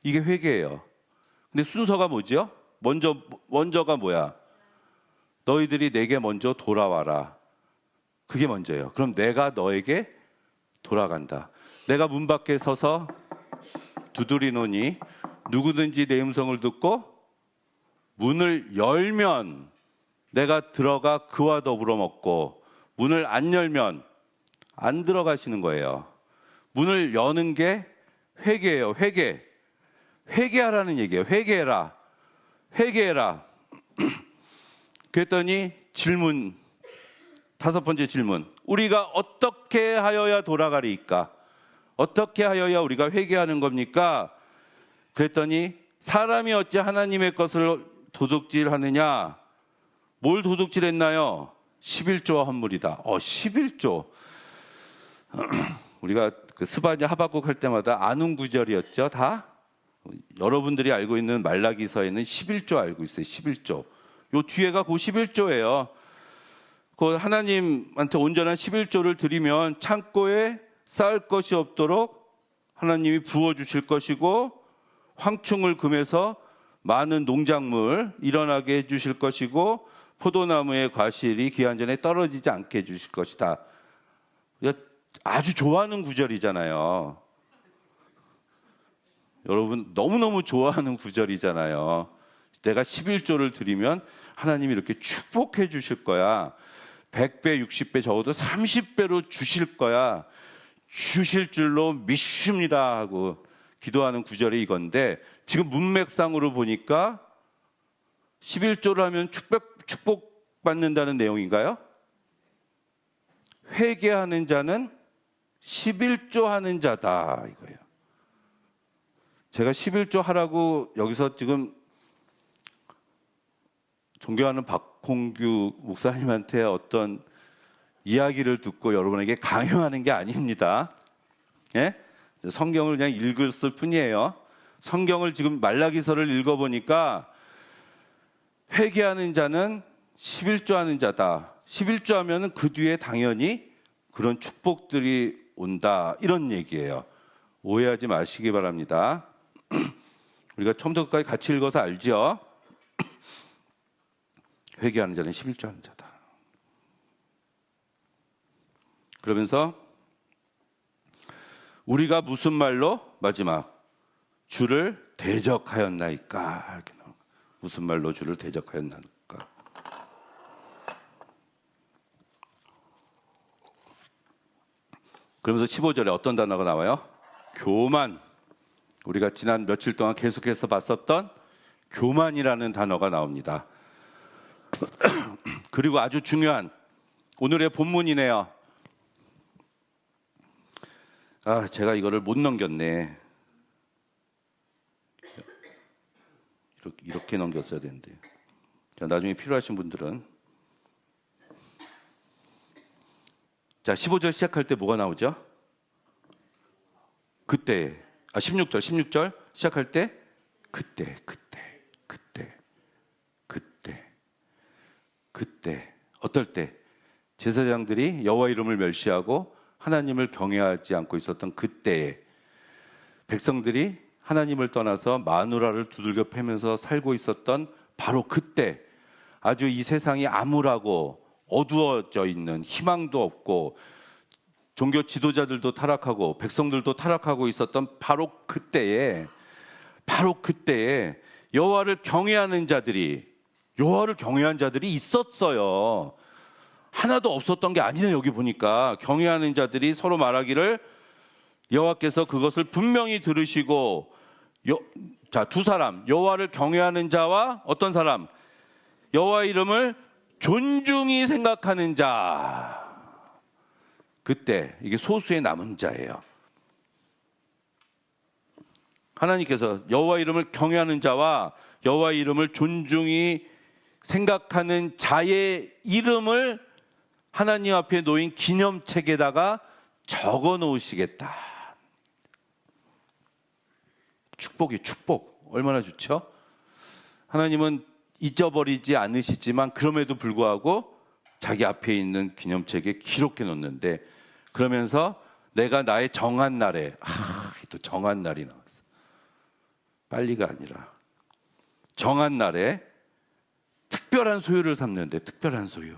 이게 회개예요. 근데 순서가 뭐죠? 먼저가 뭐야? 너희들이 내게 먼저 돌아와라. 그게 먼저예요. 그럼 내가 너에게 돌아간다. 내가 문 밖에 서서 두드리노니 누구든지 내 음성을 듣고 문을 열면 내가 들어가 그와 더불어 먹고, 문을 안 열면 안 들어가시는 거예요. 문을 여는 게 회개예요. 회개하라는 얘기예요. 회개해라. 그랬더니 질문, 5번째 질문. 우리가 어떻게 하여야 돌아가리이까? 어떻게 하여야 우리가 회개하는 겁니까? 그랬더니 사람이 어찌 하나님의 것을 도둑질하느냐? 뭘 도둑질했나요? 11조와 헌물이다. 11조. 우리가 그 스바냐 하박국 할 때마다 아는 구절이었죠, 다? 여러분들이 알고 있는 말라기서에는 11조 알고 있어요. 11조. 요 뒤에가 그 11조예요. 그 하나님한테 온전한 11조를 드리면 창고에 쌓을 것이 없도록 하나님이 부어주실 것이고, 황충을 금해서 많은 농작물 일어나게 해주실 것이고, 포도나무의 과실이 기한 전에 떨어지지 않게 해주실 것이다. 아주 좋아하는 구절이잖아요. 여러분 너무너무 좋아하는 구절이잖아요. 내가 11조를 드리면 하나님이 이렇게 축복해 주실 거야. 100배, 60배, 적어도 30배로 주실 거야. 주실 줄로 믿습니다 하고 기도하는 구절이 이건데, 지금 문맥상으로 보니까 11조를 하면 축복받는다는 내용인가요? 회개하는 자는 11조 하는 자다 이거예요. 제가 11조 하라고 여기서 지금 존경하는 박홍규 목사님한테 어떤 이야기를 듣고 여러분에게 강요하는 게 아닙니다. 예? 성경을 그냥 읽었을 뿐이에요. 성경을 지금 말라기서를 읽어보니까 회개하는 자는 11조 하는 자다. 11조 하면은 그 뒤에 당연히 그런 축복들이 온다. 이런 얘기예요. 오해하지 마시기 바랍니다. 우리가 처음부터 끝까지 같이 읽어서 알죠? 회개하는 자는 11조 하는 자다. 그러면서 우리가 무슨 말로 마지막 주를 대적하였나이까? 이렇게 나옵니다. 무슨 말로 주를 대적하였나이까? 그러면서 15절에 어떤 단어가 나와요? 교만. 우리가 지난 며칠 동안 계속해서 봤었던 교만이라는 단어가 나옵니다. 그리고 아주 중요한 오늘의 본문이네요. 제가 이거를 못 넘겼네. 이렇게 넘겼어야 되는데. 나중에 필요하신 분들은. 자, 15절 시작할 때 뭐가 나오죠? 그때 16절 시작할 때 그때 어떨 때 제사장들이 여호와 이름을 멸시하고 하나님을 경외하지 않고 있었던 그때에 백성들이 하나님을 떠나서 마누라를 두들겨 패면서 살고 있었던 바로 그때, 아주 이 세상이 암울하고 어두워져 있는, 희망도 없고 종교 지도자들도 타락하고 백성들도 타락하고 있었던 바로 그때에 여호와를 경외하는 자들이 있었어요. 하나도 없었던 게 아니네. 여기 보니까 경외하는 자들이 서로 말하기를 여호와께서 그것을 분명히 들으시고 두 사람, 여호와를 경외하는 자와 어떤 사람, 여호와 이름을 존중히 생각하는 자. 그때 이게 소수의 남은 자예요. 하나님께서 여호와 이름을 경외하는 자와 여호와 이름을 존중히 생각하는 자의 이름을 하나님 앞에 놓인 기념책에다가 적어 놓으시겠다. 축복. 얼마나 좋죠? 하나님은 잊어버리지 않으시지만 그럼에도 불구하고 자기 앞에 있는 기념책에 기록해 놓는데, 그러면서 내가 나의 정한 날에, 또 정한 날이 나왔어. 빨리가 아니라 정한 날에 특별한 소유를 삼는데, 특별한 소유.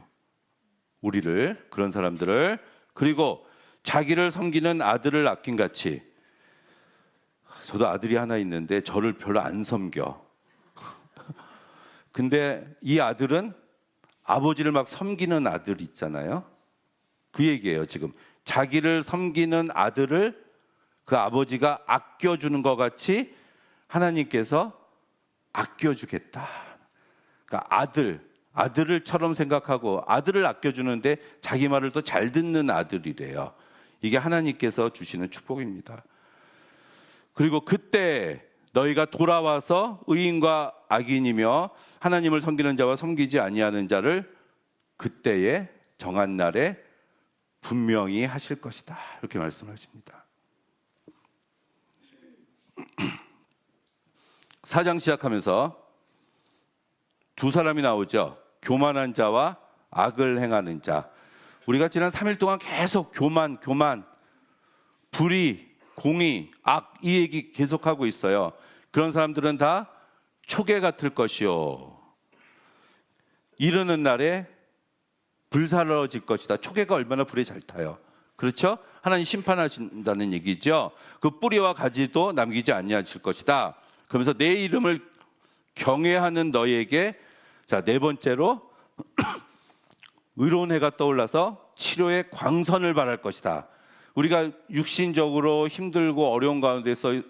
우리를, 그런 사람들을, 그리고 자기를 섬기는 아들을 아낀같이. 저도 아들이 하나 있는데 저를 별로 안 섬겨. 근데 이 아들은 아버지를 막 섬기는 아들 있잖아요. 그 얘기예요. 지금 자기를 섬기는 아들을 그 아버지가 아껴주는 것 같이 하나님께서 아껴주겠다. 그러니까 아들을처럼 생각하고 아들을 아껴주는데 자기 말을 또 잘 듣는 아들이래요. 이게 하나님께서 주시는 축복입니다. 그리고 그때 너희가 돌아와서 의인과 악인이며 하나님을 섬기는 자와 섬기지 아니하는 자를 그때에 정한 날에 분명히 하실 것이다. 이렇게 말씀하십니다. 4장 시작하면서 두 사람이 나오죠. 교만한 자와 악을 행하는 자. 우리가 지난 3일 동안 계속 교만, 불의, 공의, 악, 이 얘기 계속하고 있어요. 그런 사람들은 다 초계 같을 것이요, 이르는 날에 불사러질 것이다. 초계가 얼마나 불에 잘 타요. 그렇죠? 하나님 심판하신다는 얘기죠. 그 뿌리와 가지도 남기지 아니하실 것이다. 그러면서 내 이름을 경외하는 너희에게, 자, 네 번째로 의로운 해가 떠올라서 치료의 광선을 발할 것이다. 우리가 육신적으로 힘들고 어려운 가운데서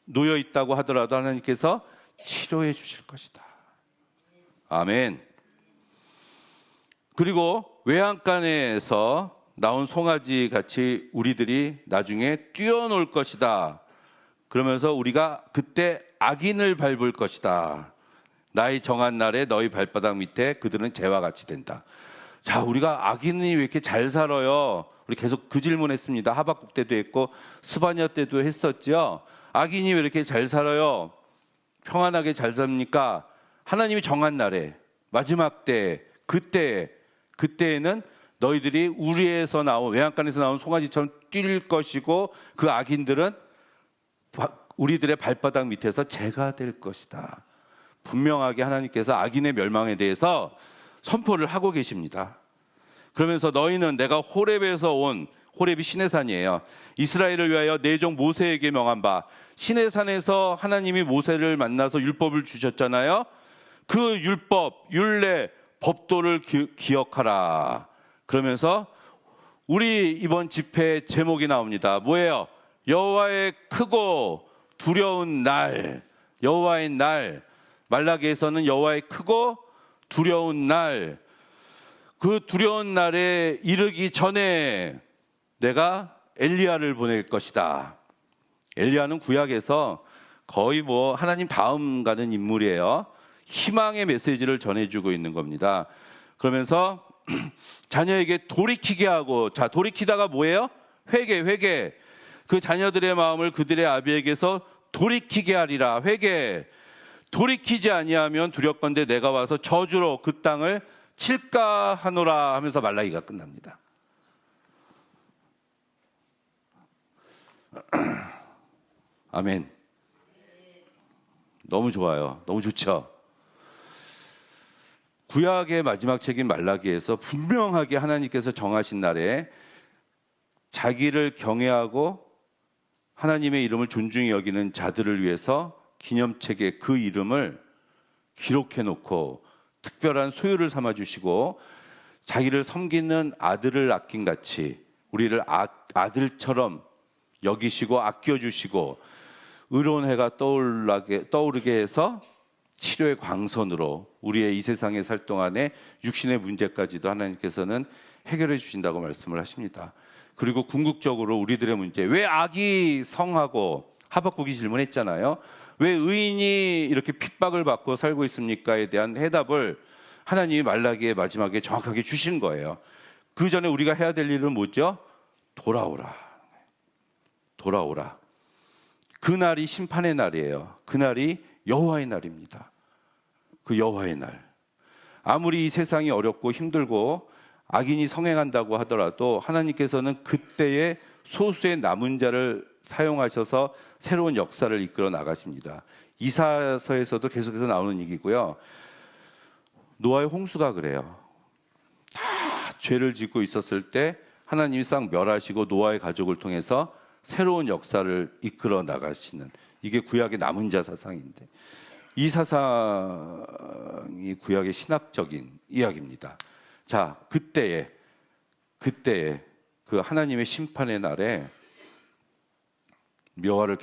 놓여 있다고 하더라도 하나님께서 치료해 주실 것이다. 아멘. 그리고 외양간에서 나온 송아지 같이 우리들이 나중에 뛰어놀 것이다. 그러면서 우리가 그때 악인을 밟을 것이다. 나의 정한 날에 너희 발바닥 밑에 그들은 재와 같이 된다. 자, 우리가 악인이 왜 이렇게 잘 살아요? 우리 계속 그 질문했습니다. 하박국 때도 했고 스바냐 때도 했었죠. 악인이 왜 이렇게 잘 살아요? 평안하게 잘 삽니까? 하나님이 정한 날에, 마지막 때, 그때에는 너희들이 우리에서 나온, 외양간에서 나온 송아지처럼 뛸 것이고 그 악인들은 우리들의 발바닥 밑에서 재가 될 것이다. 분명하게 하나님께서 악인의 멸망에 대해서 선포를 하고 계십니다. 그러면서 너희는 내가 호렙에서 온, 호렙이 시내산이에요. 이스라엘을 위하여 내 종 모세에게 명한 바, 시내산에서 하나님이 모세를 만나서 율법을 주셨잖아요. 그 율법, 율례, 법도를 기억하라. 그러면서 우리 이번 집회 제목이 나옵니다. 뭐예요? 여호와의 크고 두려운 날. 여호와의 날. 말라기에서는 여호와의 크고 두려운 날. 그 두려운 날에 이르기 전에 내가 엘리야를 보낼 것이다. 엘리야는 구약에서 거의 하나님 다음 가는 인물이에요. 희망의 메시지를 전해주고 있는 겁니다. 그러면서 자녀에게 돌이키게 하고, 자, 돌이키다가 뭐예요? 회개. 그 자녀들의 마음을 그들의 아비에게서 돌이키게 하리라. 회개. 돌이키지 아니하면 두렵건대 내가 와서 저주로 그 땅을 칠까 하노라 하면서 말라기가 끝납니다. 아멘. 너무 좋아요. 너무 좋죠. 구약의 마지막 책인 말라기에서 분명하게 하나님께서 정하신 날에 자기를 경외하고 하나님의 이름을 존중히 여기는 자들을 위해서 기념책에 그 이름을 기록해 놓고 특별한 소유를 삼아 주시고 자기를 섬기는 아들을 아낀 같이 우리를 아들처럼 여기시고 아껴주시고 의로운 해가 떠오르게 해서 치료의 광선으로 우리의 이 세상에 살 동안에 육신의 문제까지도 하나님께서는 해결해 주신다고 말씀을 하십니다. 그리고 궁극적으로 우리들의 문제, 왜 악이 성하고 하박국이 질문했잖아요. 왜 의인이 이렇게 핍박을 받고 살고 있습니까에 대한 해답을 하나님이 말라기의 마지막에 정확하게 주신 거예요. 그 전에 우리가 해야 될 일은 뭐죠? 돌아오라. 돌아오라. 그날이 심판의 날이에요. 그날이 여호와의 날입니다. 그 여호와의 날. 아무리 이 세상이 어렵고 힘들고 악인이 성행한다고 하더라도 하나님께서는 그때의 소수의 남은 자를 사용하셔서 새로운 역사를 이끌어 나가십니다. 이사서에서도 계속해서 나오는 얘기고요. 노아의 홍수가 그래요. 다 죄를 짓고 있었을 때 하나님이 싹 멸하시고 노아의 가족을 통해서 새로운 역사를 이끌어 나가시는, 이게 구약의 남은 자 사상인데, 이 사상이 구약의 신학적인 이야기입니다. 자, 그때에 그 하나님의 심판의 날에 여호와를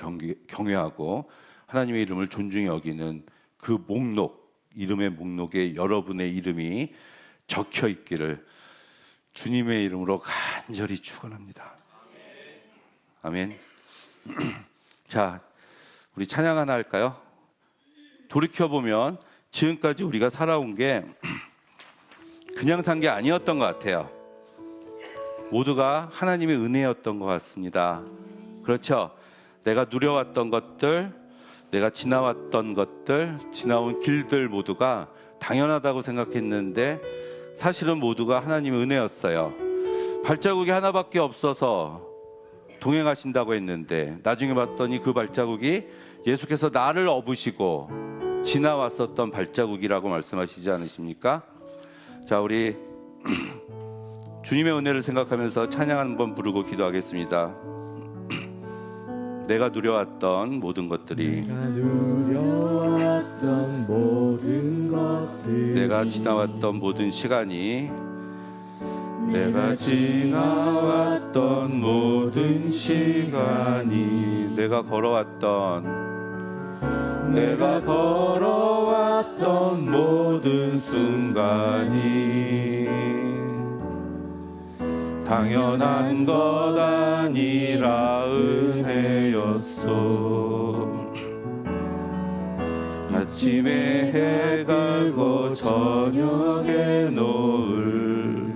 경외하고 하나님의 이름을 존중히 여기는 그 목록, 이름의 목록에 여러분의 이름이 적혀 있기를 주님의 이름으로 간절히 축원합니다. 아멘. 자, 우리 찬양 하나 할까요? 돌이켜보면 지금까지 우리가 살아온 게 그냥 산 게 아니었던 것 같아요. 모두가 하나님의 은혜였던 것 같습니다. 그렇죠? 내가 누려왔던 것들, 내가 지나왔던 것들, 지나온 길들 모두가 당연하다고 생각했는데 사실은 모두가 하나님의 은혜였어요. 발자국이 하나밖에 없어서 동행하신다고 했는데 나중에 봤더니 그 발자국이 예수께서 나를 업으시고 지나왔었던 발자국이라고 말씀하시지 않으십니까? 자, 우리 주님의 은혜를 생각하면서 찬양 한번 부르고 기도하겠습니다. 내가 누려왔던 모든 것들이, 내가 지나왔던 모든 시간이, 내가 지나왔던 모든 시간이, 내가 걸어왔던 모든 순간이 당연한 것 아니라 은혜였소. 아침에 해 갈고 저녁에 노을,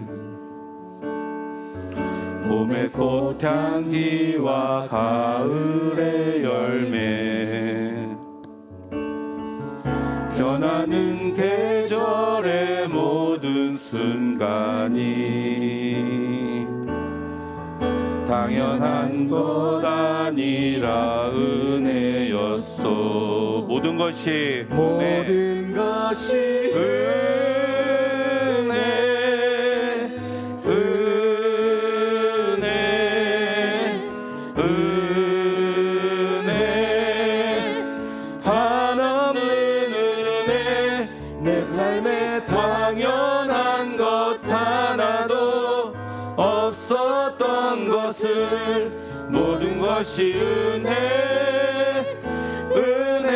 봄의 꽃향기와 가을의 열매, 변하는 계절의 모든 순간이 당연한 것 아니라 은혜였소. 모든 것이 모든 것이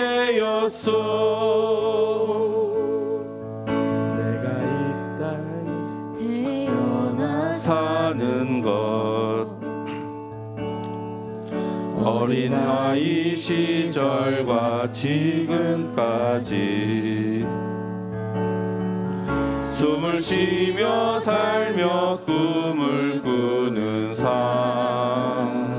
은혜였소. 내가 이 땅에 태어나 사는 것, 어린아이 시절과 지금까지 숨을 쉬며 살며 꿈을 꾸는 삶,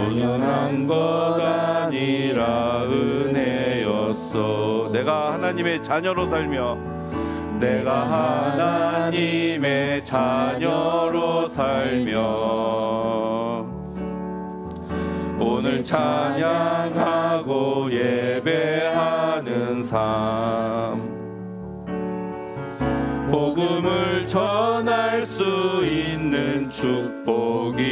당연한 것 아니라 은혜였소. 내가 하나님의 자녀로 살며 내가 하나님의 자녀로 살며 오늘 찬양하고 예배하는 삶, 복음을 전할 수 있는 축복이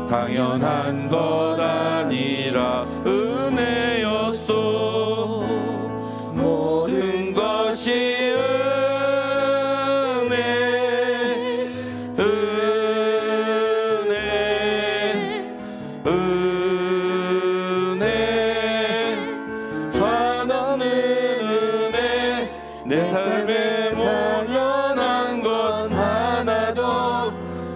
당연한 것 아니라 은혜였소. 모든 것이 은혜, 은혜, 은혜, 한없는 은혜. 내 삶에 모면한 것 하나도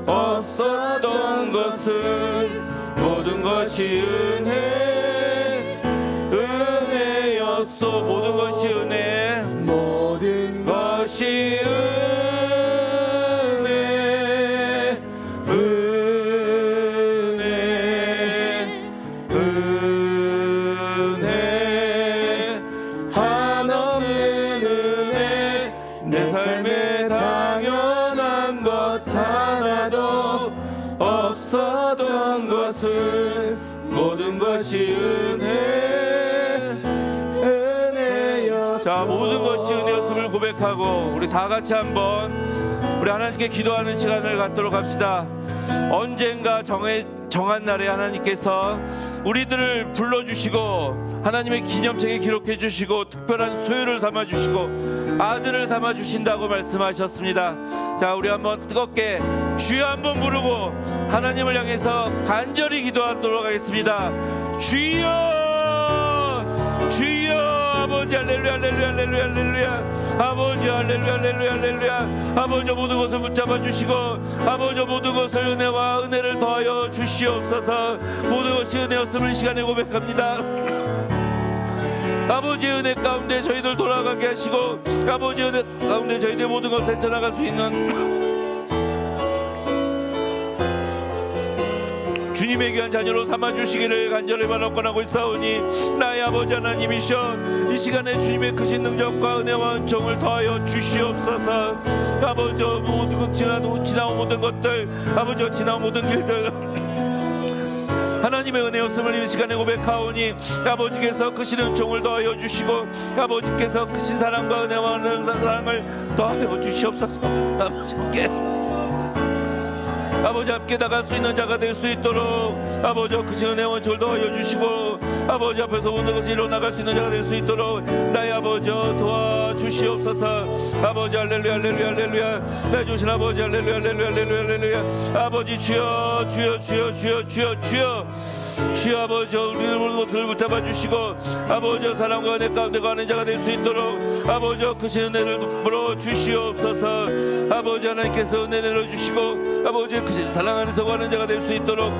없었던 것은 모든 것이 은혜, 은혜였소. 모든 것이 은혜, 모든 것이 은혜, 은혜, 은혜, 한없는 은혜. 내 삶에 당연한 것 하나도 없었던 것은 모든 것이 은혜, 은혜였어. 자, 모든 것이 은혜였음을 고백하고 우리 다 같이 한번 우리 하나님께 기도하는 시간을 갖도록 합시다. 언젠가 정한 날에 하나님께서 우리들을 불러주시고 하나님의 기념책에 기록해 주시고 특별한 소유를 삼아 주시고 아들을 삼아 주신다고 말씀하셨습니다. 자, 우리 한번 뜨겁게 주여 한번 부르고 하나님을 향해서 간절히 기도하도록 하겠습니다. 주여, 주여. 아버지 할렐루야, 할렐루야, 할렐루야, 할렐루야. 아버지 할렐루야, 할렐루야, 할렐루야. 아버지 모든 것을 붙잡아 주시고 아버지 모든 것을 은혜와 은혜를 더하여 주시옵소서. 모든 것이 은혜였음을 이 시간에 고백합니다. 아버지의 은혜 가운데 저희들 돌아가게 하시고 아버지의 은혜 가운데 저희들 모든 것을 헤쳐나갈 수 있는 주님의 귀한 자녀로 삼아주시기를 간절히 바라고 있사오니 나의 아버지 하나님이시여 이 시간에 주님의 크신 능력과 은혜와 은총을 더하여 주시옵소서. 아버지 모든 지나온 모든 것들 아버지 지나온 모든 길들 하나님의 은혜였음을 이 시간에 고백하오니 아버지께서 크신 은총을 더하여 주시고 아버지께서 크신 사랑과 은혜와 사랑을 더하여 주시옵소서. 아버지 함께 나갈 수 있는 자가 될 수 있도록 아버지 크신 은혜와 은총을 더하여 주시고 아버지 앞에서 모든 것을 이뤄나갈 수 있는 자가 될 수 있도록 나의 아버지 도와주시옵소서. 아버지 할렐루야, 할렐루야, 할렐루야. 나의 주신 아버지 할렐루야, 할렐루야, 할렐루야, 할렐루야. 아버지 주여, 주여, 주여, 주여, 주여, 주여, 주여. 아버지 우리를 모든 것을 붙잡아 주시고 아버지 사랑과 은혜 가운데 가는 자가 될 수 있도록 아버지 크신 은혜를 베풀어 주시옵소서. 아버지 하나님께서 은혜 내려주시고 아버지 크신 사랑 안에서 가는 자가 될 수 있도록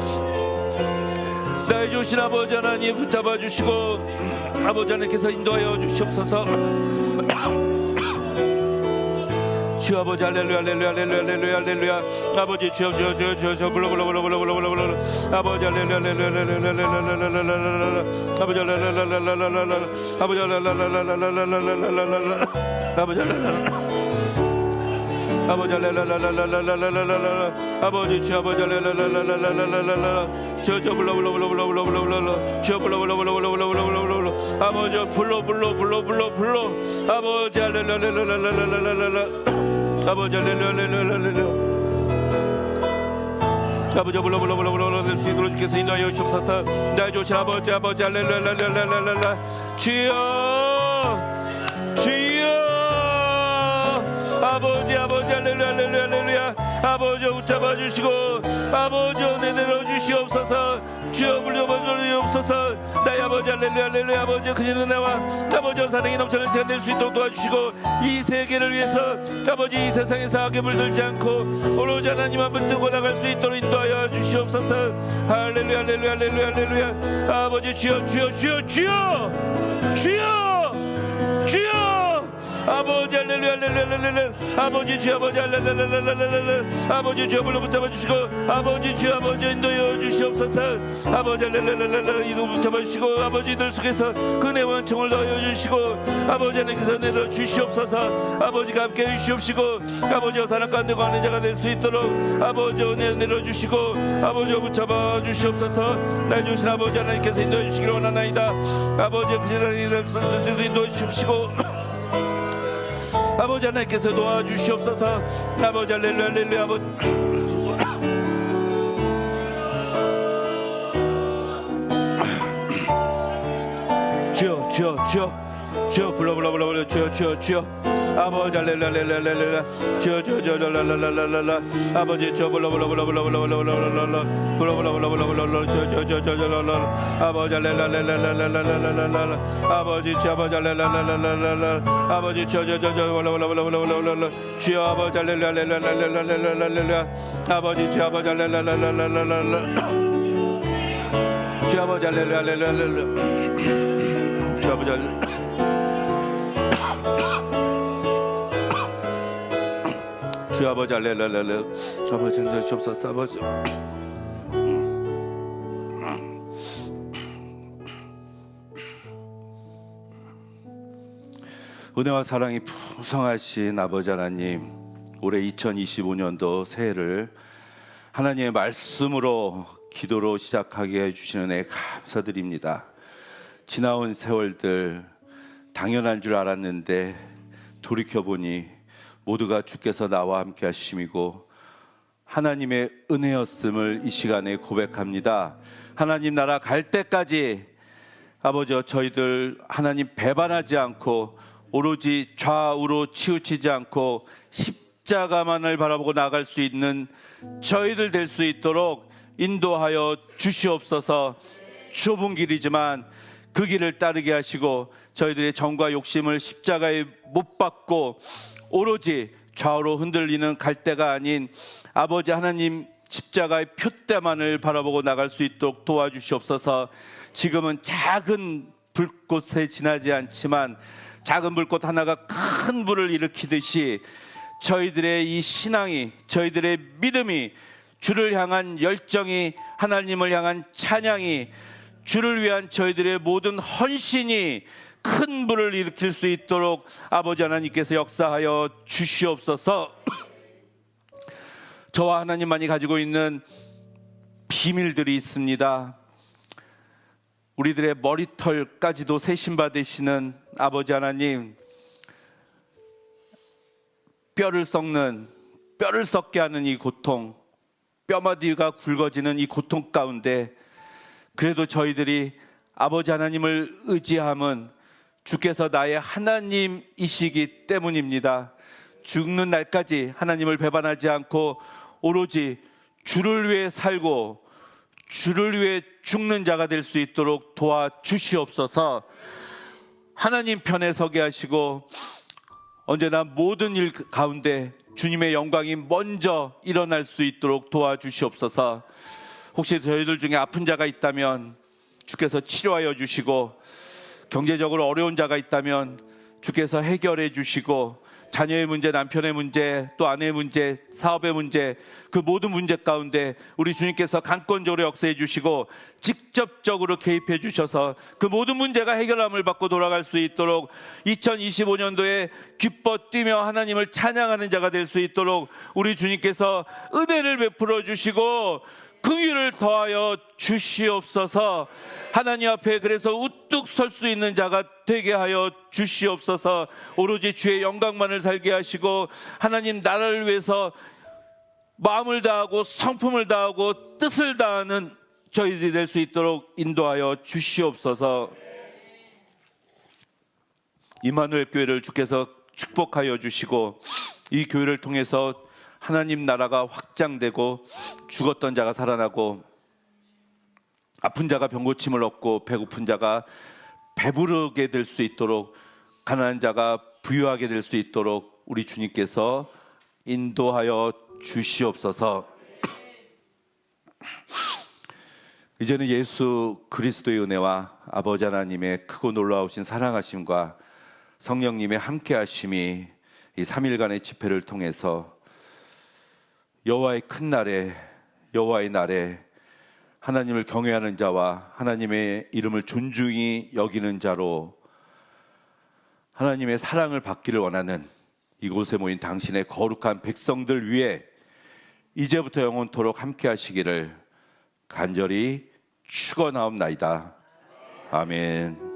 나의 주신 아버지 하나님 붙잡아 주시고 아버지 하나님께서 인도하여 주시옵소서. 주 아버지 할렐루야, 할렐루야, 할렐루야, 할렐루야, 할렐루야. 아버지 주여, 주여, 주여, 주여, 주여, 불러, 불러, 불러, 불러, 불러, 불러, 불러. 아버지 할렐루야, 할렐루야, 할렐루야, 할렐루야. 아버지 할렐루야, 할렐루야, 아버지 할렐루야, 아버지 할렐루야. 아버지 할렐루야, 아버지 주 아버지 할렐루야, 저 불러 불러 불러 불러 불러 불러 불러 저 불러 불러 불러 불러 불러 불러 불러 불러 아버지 불러 불러 불러 불러 불러 아버지 할렐루야, 아버지 할렐루야. 아버지 불러 불러 불러 불러 될 수 있도록 주께서 인도하여 주옵소서. 나의 좋으신 아버지 아버지 할렐루야, 주여, 주여. 아버지 아버지 할렐루야, 할렐루야, 할렐루야. 아버지 붙잡아 주시고 아버지 은혜 내려 주시옵소서. 주여 불러봐 주옵소서. 나의 아버지 할렐루야, 할렐루야. 아버지 크신 은혜와 아버지 사랑이 넘쳐는 시간 될 수 있도록 도와주시고 이 세계를 위해서 아버지 이 세상에서 악에 물들지 않고 오로지 하나님 앞을 뜨고 나갈 수 있도록 인도하여 주시옵소서. 할렐루야, 할렐루야, 할렐루야, 할렐루야. 아버지 주여, 주여, 주여, 주여, 주여, 주여. 아버지 할렐루야 할렐루야 아버지 주 아버지 할렐루야 아버지 주 불러 붙잡아 주시고 아버지 주 아버지 인도여 주시옵소서 아버지 할렐루야 이도 붙잡아 주시고 아버지들 속에서 그네 원총을 넣어 주시고 아버지 하나님께서 내려 주시옵소서 아버지가 함께 해주시옵시고 아버지와 사랑 가운데 가는 자가 될 수 있도록 아버지 은혜 내려주시고 아버지와 붙잡아 주시옵소서 날 주신 아버지 하나님께서 인도해 주시기를 원하나이다 아버지 그 자리를 인도해 주시옵시고 아버지 하나님께서 도와주시옵소서 아버지 할렐루야 할렐루야 아버지 주여 주여 주여 주여 불러 주여 아버지 할렐루야 주여 랄랄랄랄랄라 아버지 주여 불러 주여 아버지 할렐루야 아버지 주여 아버지 할렐루야 아버지 주여 주여 아버지 할렐루야 아버지 주여 아버지 할렐루야 주여 아버지 할렐루야 주여 아버지 주 아버지 할렐루야 아버지 인도해 주옵소서 아버지 은혜와 사랑이 풍성하신 아버지 하나님 올해 2025년도 새해를 하나님의 말씀으로 기도로 시작하게 해주시는 애 감사드립니다. 지나온 세월들 당연한 줄 알았는데 돌이켜보니 모두가 주께서 나와 함께 하심이고 하나님의 은혜였음을 이 시간에 고백합니다. 하나님 나라 갈 때까지 아버지여 저희들 하나님 배반하지 않고 오로지 좌우로 치우치지 않고 십자가만을 바라보고 나아갈 수 있는 저희들 될 수 있도록 인도하여 주시옵소서. 좁은 길이지만 그 길을 따르게 하시고 저희들의 정과 욕심을 십자가에 못 박고 오로지 좌우로 흔들리는 갈대가 아닌 아버지 하나님 십자가의 표대만을 바라보고 나갈 수 있도록 도와주시옵소서. 지금은 작은 불꽃에 지나지 않지만 작은 불꽃 하나가 큰 불을 일으키듯이 저희들의 이 신앙이 저희들의 믿음이 주를 향한 열정이 하나님을 향한 찬양이 주를 위한 저희들의 모든 헌신이 큰 불을 일으킬 수 있도록 아버지 하나님께서 역사하여 주시옵소서. 저와 하나님만이 가지고 있는 비밀들이 있습니다. 우리들의 머리털까지도 세심받으시는 아버지 하나님, 뼈를 썩게 하는 이 고통, 뼈마디가 굵어지는 이 고통 가운데 그래도 저희들이 아버지 하나님을 의지함은 주께서 나의 하나님이시기 때문입니다. 죽는 날까지 하나님을 배반하지 않고 오로지 주를 위해 살고 주를 위해 죽는 자가 될 수 있도록 도와주시옵소서. 하나님 편에 서게 하시고 언제나 모든 일 가운데 주님의 영광이 먼저 일어날 수 있도록 도와주시옵소서. 혹시 저희들 중에 아픈 자가 있다면 주께서 치료하여 주시고 경제적으로 어려운 자가 있다면 주께서 해결해 주시고 자녀의 문제, 남편의 문제, 또 아내의 문제, 사업의 문제, 그 모든 문제 가운데 우리 주님께서 강권적으로 역사해 주시고 직접적으로 개입해 주셔서 그 모든 문제가 해결함을 받고 돌아갈 수 있도록 2025년도에 기뻐 뛰며 하나님을 찬양하는 자가 될 수 있도록 우리 주님께서 은혜를 베풀어 주시고 긍휼을 더하여 주시옵소서. 하나님 앞에 그래서 우뚝 설 수 있는 자가 되게 하여 주시옵소서. 오로지 주의 영광만을 살게 하시고 하나님 나라를 위해서 마음을 다하고 성품을 다하고 뜻을 다하는 저희들이 될 수 있도록 인도하여 주시옵소서. 임마누엘 교회를 주께서 축복하여 주시고 이 교회를 통해서 하나님 나라가 확장되고 죽었던 자가 살아나고 아픈 자가 병고침을 얻고 배고픈 자가 배부르게 될 수 있도록 가난한 자가 부유하게 될 수 있도록 우리 주님께서 인도하여 주시옵소서. 이제는 예수 그리스도의 은혜와 아버지 하나님의 크고 놀라우신 사랑하심과 성령님의 함께 하심이 이 3일간의 집회를 통해서 여호와의 큰 날에, 여호와의 날에 하나님을 경외하는 자와 하나님의 이름을 존중히 여기는 자로 하나님의 사랑을 받기를 원하는 이곳에 모인 당신의 거룩한 백성들 위해 이제부터 영원토록 함께 하시기를 간절히 축원하옵나이다. 아멘.